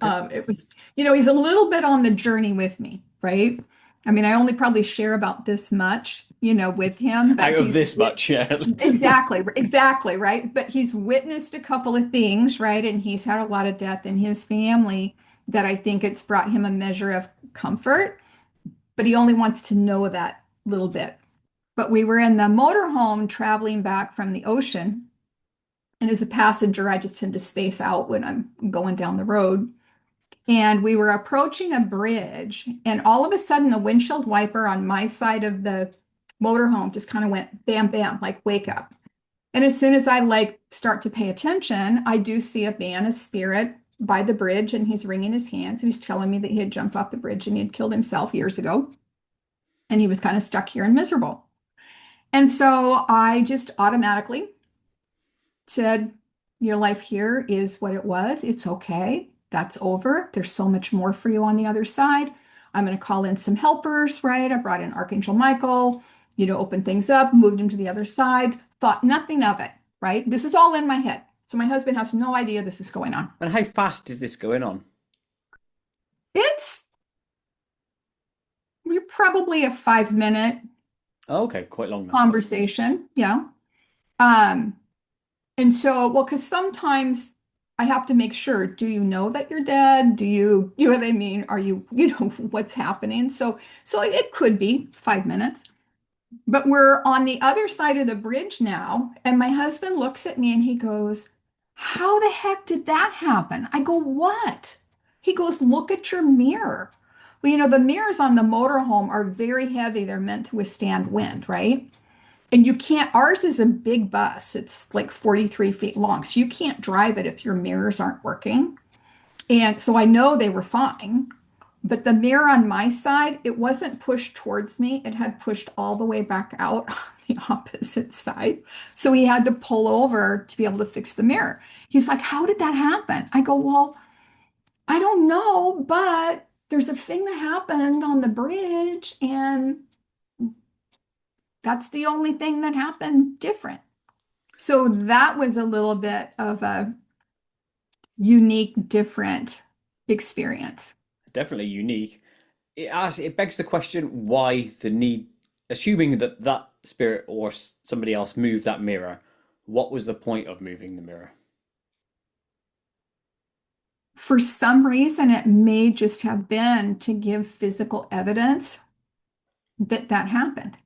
Okay. it was, he's a little bit on the journey with me, right? I mean, I only probably share about this much, with him, but Out of this much, yeah. exactly, exactly, right? But he's witnessed a couple of things, right? And he's had a lot of death in his family that I think it's brought him a measure of comfort, but he only wants to know that little bit. But we were in the motorhome traveling back from the ocean. And as a passenger, I just tend to space out when I'm going down the road. And we were approaching a bridge, and all of a sudden, the windshield wiper on my side of the motorhome just kind of went bam, bam, like wake up. And as soon as I like start to pay attention, I do see a man, a spirit, by the bridge, and he's wringing his hands and he's telling me that he had jumped off the bridge and he had killed himself years ago. And he was kind of stuck here and miserable. And so I just automatically said, your life here is what it was. It's okay. That's over. There's so much more for you on the other side. I'm going to call in some helpers, right? I brought in Archangel Michael, opened things up, moved him to the other side, thought nothing of it, right? This is all in my head. So my husband has no idea this is going on. And how fast is this going on? It's You're probably a 5 minute Oh, okay, quite long now. conversation. Yeah. Um, and so, well, because sometimes I have to make sure, do you know that you're dead? You know what I mean? Are what's happening? So it could be 5 minutes, but we're on the other side of the bridge now. And my husband looks at me and he goes, how the heck did that happen? I go, what? He goes, look at your mirror. Well, the mirrors on the motorhome are very heavy. They're meant to withstand wind, right? And you can't, ours is a big bus. It's like 43 feet long. So you can't drive it if your mirrors aren't working. And so I know they were fine. But the mirror on my side, it wasn't pushed towards me. It had pushed all the way back out on the opposite side. So he had to pull over to be able to fix the mirror. He's like, how did that happen? I go, well, I don't know, but there's a thing that happened on the bridge, and that's the only thing that happened different. So that was a little bit of a unique, different experience. Definitely unique. It begs the question why the need, assuming that that spirit or somebody else moved that mirror, what was the point of moving the mirror? For some reason, it may just have been to give physical evidence that that happened.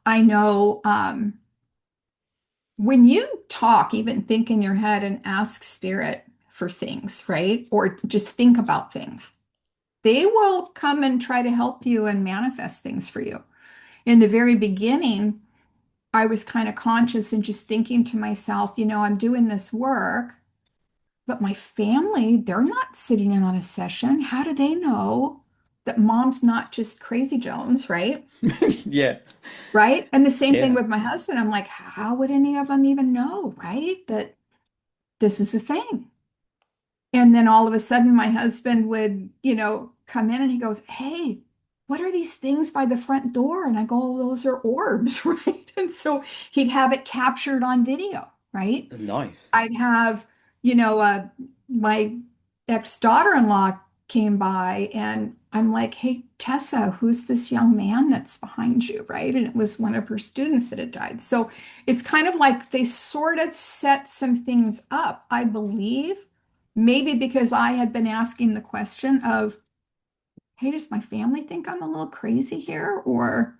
I know when you talk, even think in your head and ask spirit for things, right? Or just think about things, they will come and try to help you and manifest things for you. In the very beginning, I was kind of conscious and just thinking to myself, I'm doing this work, but my family, they're not sitting in on a session. How do they know that mom's not just crazy Jones, right? Yeah. Right. And the same thing Yeah. with my husband. I'm like, how would any of them even know, right? That this is a thing. And then all of a sudden, my husband would, come in and he goes, hey, what are these things by the front door? And I go, oh, those are orbs, right? And so he'd have it captured on video, right? Nice. I'd have, my ex-daughter-in-law came by and I'm like, hey, Tessa, who's this young man that's behind you, right? And it was one of her students that had died. So it's kind of like they sort of set some things up, I believe, maybe because I had been asking the question of, hey, does my family think I'm a little crazy here? Or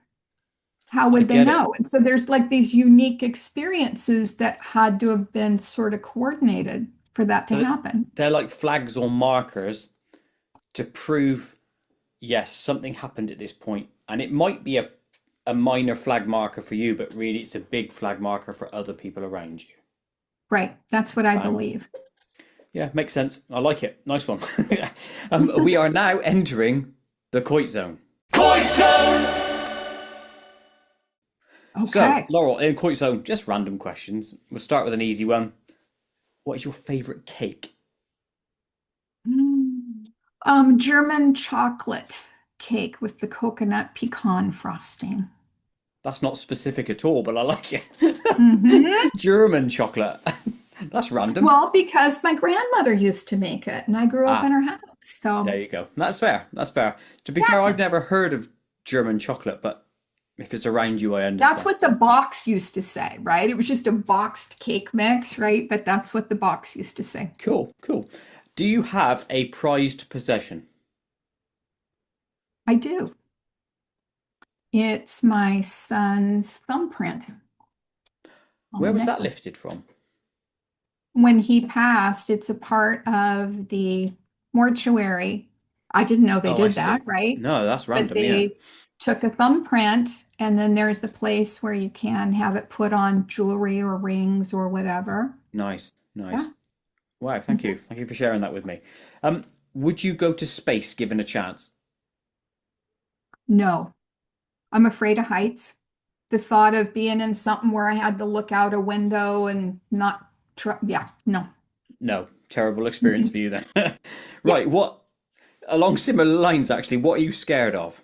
how I would they get it. know? And so there's like these unique experiences that had to have been sort of coordinated for that to So happen. they're like flags or markers to prove, yes, something happened at this point. And it might be a minor flag marker for you, but really it's a big flag marker for other people around you. Right. That's what I Wow. believe. Yeah, makes sense. I like it. Nice one. We are now entering the Koit zone. Koit zone! So, Okay. Laurel, in Koit zone, just random questions. We'll start with an easy one. What is your favorite cake? Mm. German chocolate cake with the coconut pecan frosting. That's not specific at all, but I like Hmm. it. German chocolate. That's random. Well, because my grandmother used to make it and I grew up in Ah, her house. So, there you go. That's fair. That's fair. To be fair, yeah, I've never heard of German chocolate, but if it's around you, I that's understand. what the box used to say, right? It was just a boxed cake mix, right? But that's what the box used to say. Cool, cool. Do you have a prized possession? I do. It's my son's thumbprint on Where the was that necklace. lifted from? When he passed, it's a part of the mortuary. I didn't know they Oh, I did that, see. right? No, that's But random. Yeah. they took a thumbprint, and then there's a place where you can have it put on jewelry or rings or whatever. Nice, Yeah. nice. Wow, thank Mhm. you. Thank you for sharing that with me. Would you go to space given a chance? No, I'm afraid of heights. The thought of being in something where I had to look out a window and not try, yeah, no. No, terrible experience for Mhm. you then. Yeah. Right, what along similar lines actually, what are you scared of?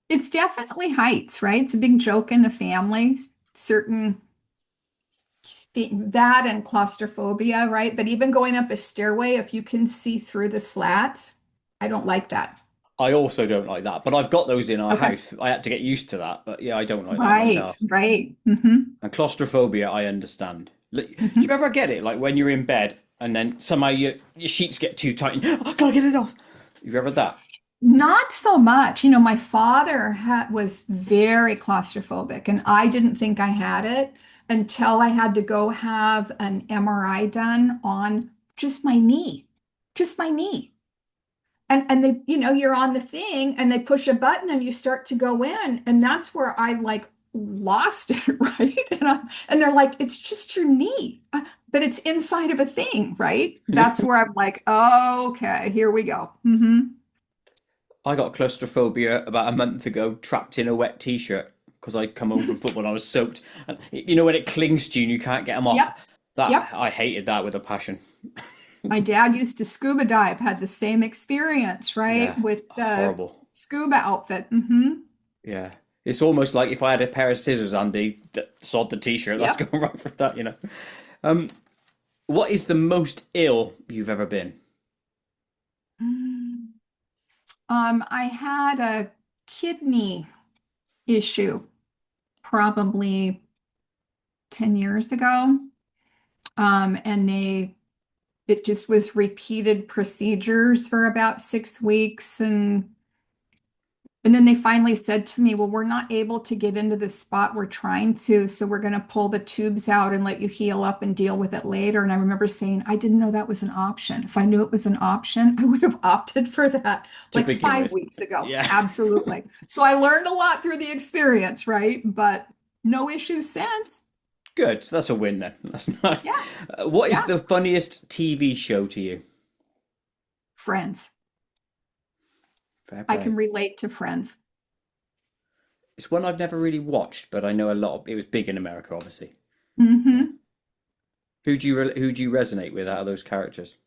It's definitely heights, right? It's a big joke in the family. Certain that and claustrophobia, right? But even going up a stairway, if you can see through the slats, I don't like that. I also don't like that, but I've got those in our Okay. house. I had to get used to that, but yeah, I don't like that Right, myself. right. And claustrophobia, I understand. Do you Hmm. ever get it? Like when you're in bed and then somehow your sheets get too tight and I gotta get it off. Have you ever had that? Not so much. My father was very claustrophobic, and I didn't think I had it until I had to go have an MRI done on just my knee, just my knee. And they, you're on the thing and they push a button and you start to go in, and that's where I like lost it, right? And they're like, it's just your knee, but it's inside of a thing, right? That's where I'm like, oh, okay, here we go. I got claustrophobia about a month ago, trapped in a wet t-shirt because I'd come home from football and I was soaked. And you know when it clings to you and you can't get them off. Yep, That yep. I hated that with a passion. My dad used to scuba dive, had the same experience, right? Yeah, With the horrible. scuba outfit. Yeah, it's almost like if I had a pair of scissors, Andy, that sod the t-shirt. That's Yep. going right for that. Um, what is the most ill you've ever been? Mm. I had a kidney issue probably 10 years ago. And it just was repeated procedures for about 6 weeks. And then they finally said to me, well, we're not able to get into the spot we're trying to, so we're going to pull the tubes out and let you heal up and deal with it later. And I remember saying, I didn't know that was an option. If I knew it was an option, I would have opted for that To like begin five with. weeks ago. Yeah. Absolutely. So I learned a lot through the experience, right? But no issues since. Good. So that's a win then. That's nice. Yeah. What is Yeah. the funniest TV show to you? Friends. Fair I can play. relate to Friends. It's one I've never really watched, but I know a lot. It was big in America, obviously. Yeah. Hmm. Who do you resonate with out of those characters?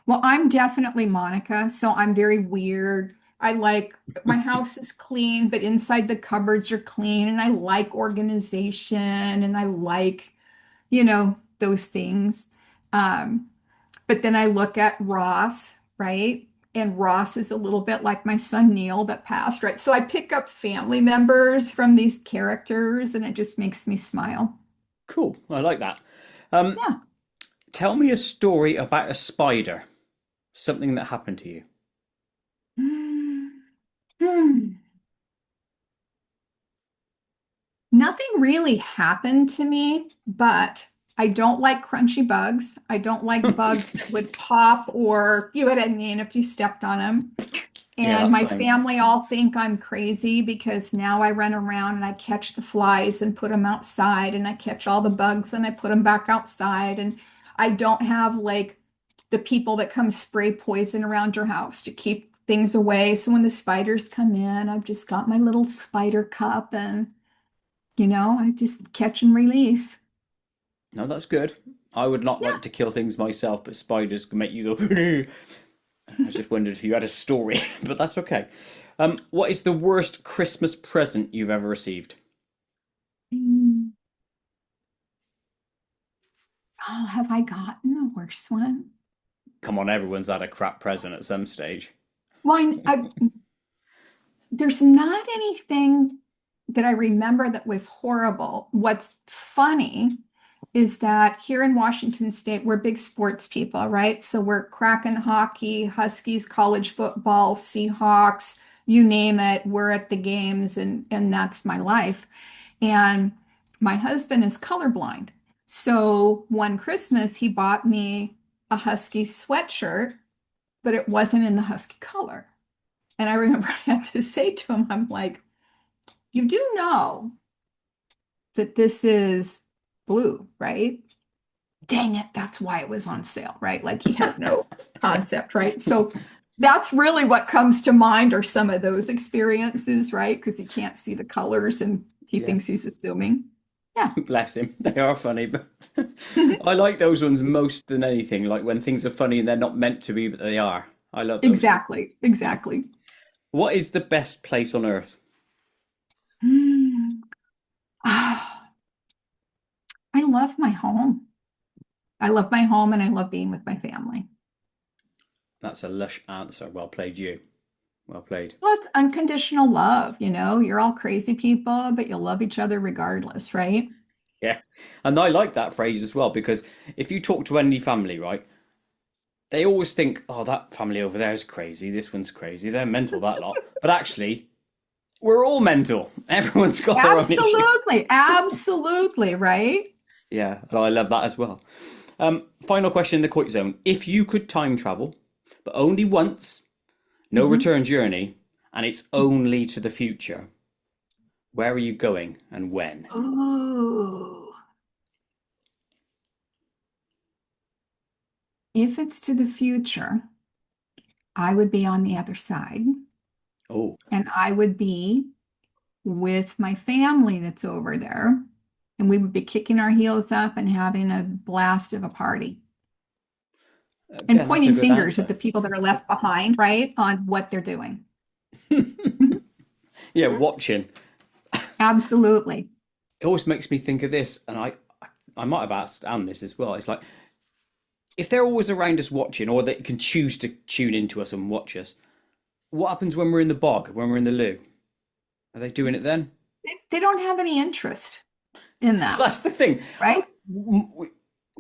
Well, I'm definitely Monica, so I'm very weird. I like my house is clean, but inside the cupboards are clean, and I like organization and I like, those things. Um, but then I look at Ross, right? And Ross is a little bit like my son Neil that passed, right? So I pick up family members from these characters, and it just makes me smile. Cool. I like that. Um, Yeah. tell me a story about a spider. Something that happened to you. Hmm. Nothing really happened to me, but I don't like crunchy bugs. I don't like bugs that would pop or, you know what I mean, if you stepped on them. Yeah, And that's my something. family all think I'm crazy because now I run around and I catch the flies and put them outside, and I catch all the bugs and I put them back outside. And I don't have like the people that come spray poison around your house to keep things away. So when the spiders come in, I've just got my little spider cup, and I just catch and release. No, that's good. I would not Yeah. like to kill things myself, but spiders can make you go. I just wondered if you had a story, but that's okay. What is the worst Christmas present you've ever received? Mm. Oh, have I gotten a worse one? Come on, everyone's had a crap present at some stage. Well, there's not anything that I remember that was horrible. What's funny is that here in Washington State, we're big sports people, right? So we're Kraken hockey, Huskies, college football, Seahawks, you name it, we're at the games and that's my life. And my husband is colorblind. So one Christmas, he bought me a husky sweatshirt, but it wasn't in the husky color. And I remember I had to say to him, I'm like, you do know that this is blue, right? Dang it, that's why it was on sale, right? Like he had no concept, right? So that's really what comes to mind are some of those experiences, right? Because he can't see the colors and he Yeah. thinks he's assuming. Yeah. Bless him. They are funny, but I like those ones most than anything. Like when things are funny and they're not meant to be, but they are. I love those. Exactly. Exactly. What is the best place on earth? Hmm. Ah, I love my home. I love my home and I love being with my family. That's a lush answer. Well played, you. Well played. Well, it's unconditional love, you know, you're all crazy people, but you love each other regardless, right? Yeah. And I like that phrase as well because if you talk to any family, right, they always think, oh, that family over there is crazy. This one's crazy. They're mental, that lot. But actually, we're all mental. Everyone's got their own issues. Absolutely. Absolutely, right? Yeah. And I love that as well. Final question in the Koit zone. If you could time travel, but only once, no Mhm. return journey, and it's only to the future, where are you going and when? Ooh. If it's to the future, I would be on the other side Oh, and I would be with my family that's over there. And we would be kicking our heels up and having a blast of a party and again, that's a pointing good fingers at answer. the people that are left behind, right, on what they're doing. Mhm. Yeah, Mhm. watching. Absolutely. It always makes me think of this, and I might have asked Anne this as well. It's like if they're always around us watching, or they can choose to tune into us and watch us, what happens when we're in the bog, when we're in the loo? Are they doing it then? They don't have any interest in Well, that, that's the thing. right?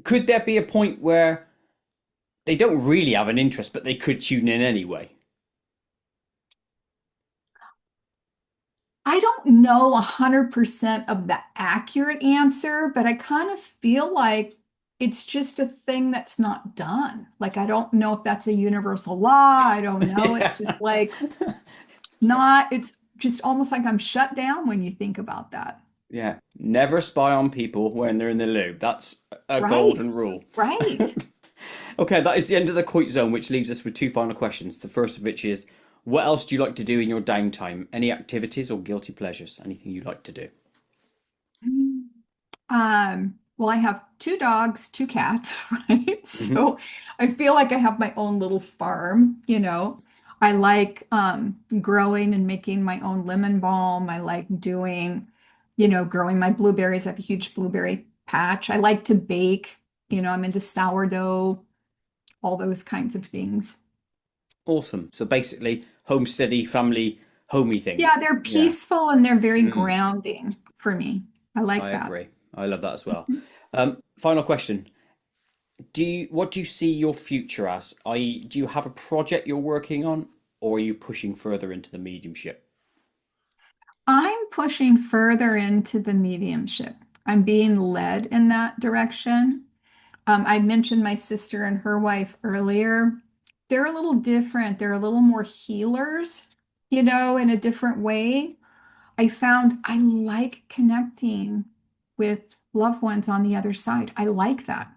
Could there be a point where they don't really have an interest, but they could tune in anyway? I don't know 100% of the accurate answer, but I kind of feel like it's just a thing that's not done. Like, I don't know if that's a universal law. I don't know. It's Yeah. just like not, it's just almost like I'm shut down when you think about that. Yeah. Never spy on people when they're in the loo. That's a Right. golden rule. Right. Okay, that is the end of the Koit zone, which leaves us with two final questions. The first of which is, what else do you like to do in your downtime? Any activities or guilty pleasures? Anything you like to do? Well, I have two dogs, two cats, right? Hmm. So I feel like I have my own little farm, you know. I like growing and making my own lemon balm. I like doing, growing my blueberries. I have a huge blueberry patch. I like to bake, I'm into sourdough, all those kinds of things. Awesome. So basically, homesteady, family, homey Yeah, things. they're Yeah. peaceful and they're very Mm, grounding for me. I like I that. agree. I love that as well. Final question. What do you see your future as? I.e., do you have a project you're working on, or are you pushing further into the mediumship? I'm pushing further into the mediumship. I'm being led in that direction. I mentioned my sister and her wife earlier. They're a little different. They're a little more healers, in a different way. I found I like connecting with loved ones on the other side. I like that.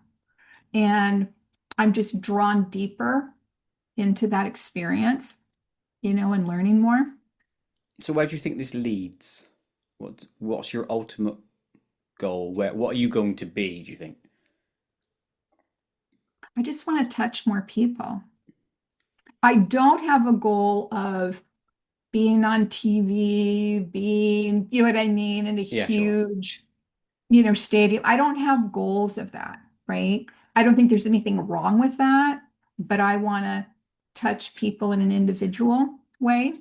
And I'm just drawn deeper into that experience, and learning more. So where do you think this leads? What's your ultimate goal? What are you going to be, do you think? I just want to touch more people. I don't have a goal of being on TV, being, you know what I mean, in a Yeah, sure. huge, stadium. I don't have goals of that, right? I don't think there's anything wrong with that, but I want to touch people in an individual way.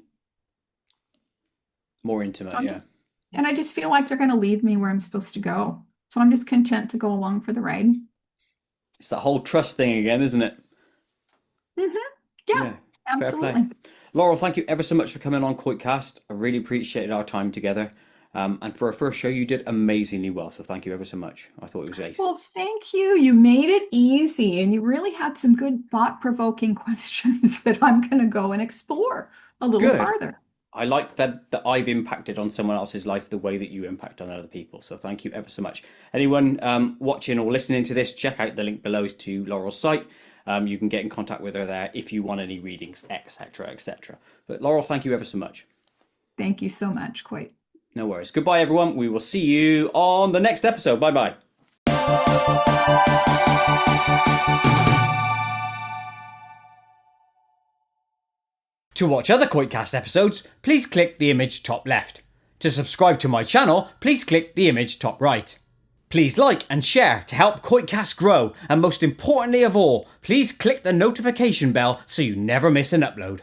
More So intimate, I'm yeah. just, and I just feel like they're going to lead me where I'm supposed to go. So I'm just content to go along for the ride. It's that whole trust thing again, isn't it? Hmm. Yeah, Yeah, fair play. absolutely. Laurel, thank you ever so much for coming on KoitCast. I really appreciated our time together. And for our first show, you did amazingly well. So thank you ever so much. I thought it was ace. Well, thank you. You made it easy and you really had some good thought-provoking questions that I'm going to go and explore a little Good. farther. I like that I've impacted on someone else's life the way that you impact on other people. So thank you ever so much. Anyone watching or listening to this, check out the link below to Laurel's site. You can get in contact with her there if you want any readings, etc., etc. But Laurel, thank you ever so much. Thank you so much, Koit. No worries. Goodbye, everyone. We will see you on the next episode. Bye-bye. To watch other KoitCast episodes, please click the image top left. To subscribe to my channel, please click the image top right. Please like and share to help KoitCast grow, and most importantly of all, please click the notification bell so you never miss an upload.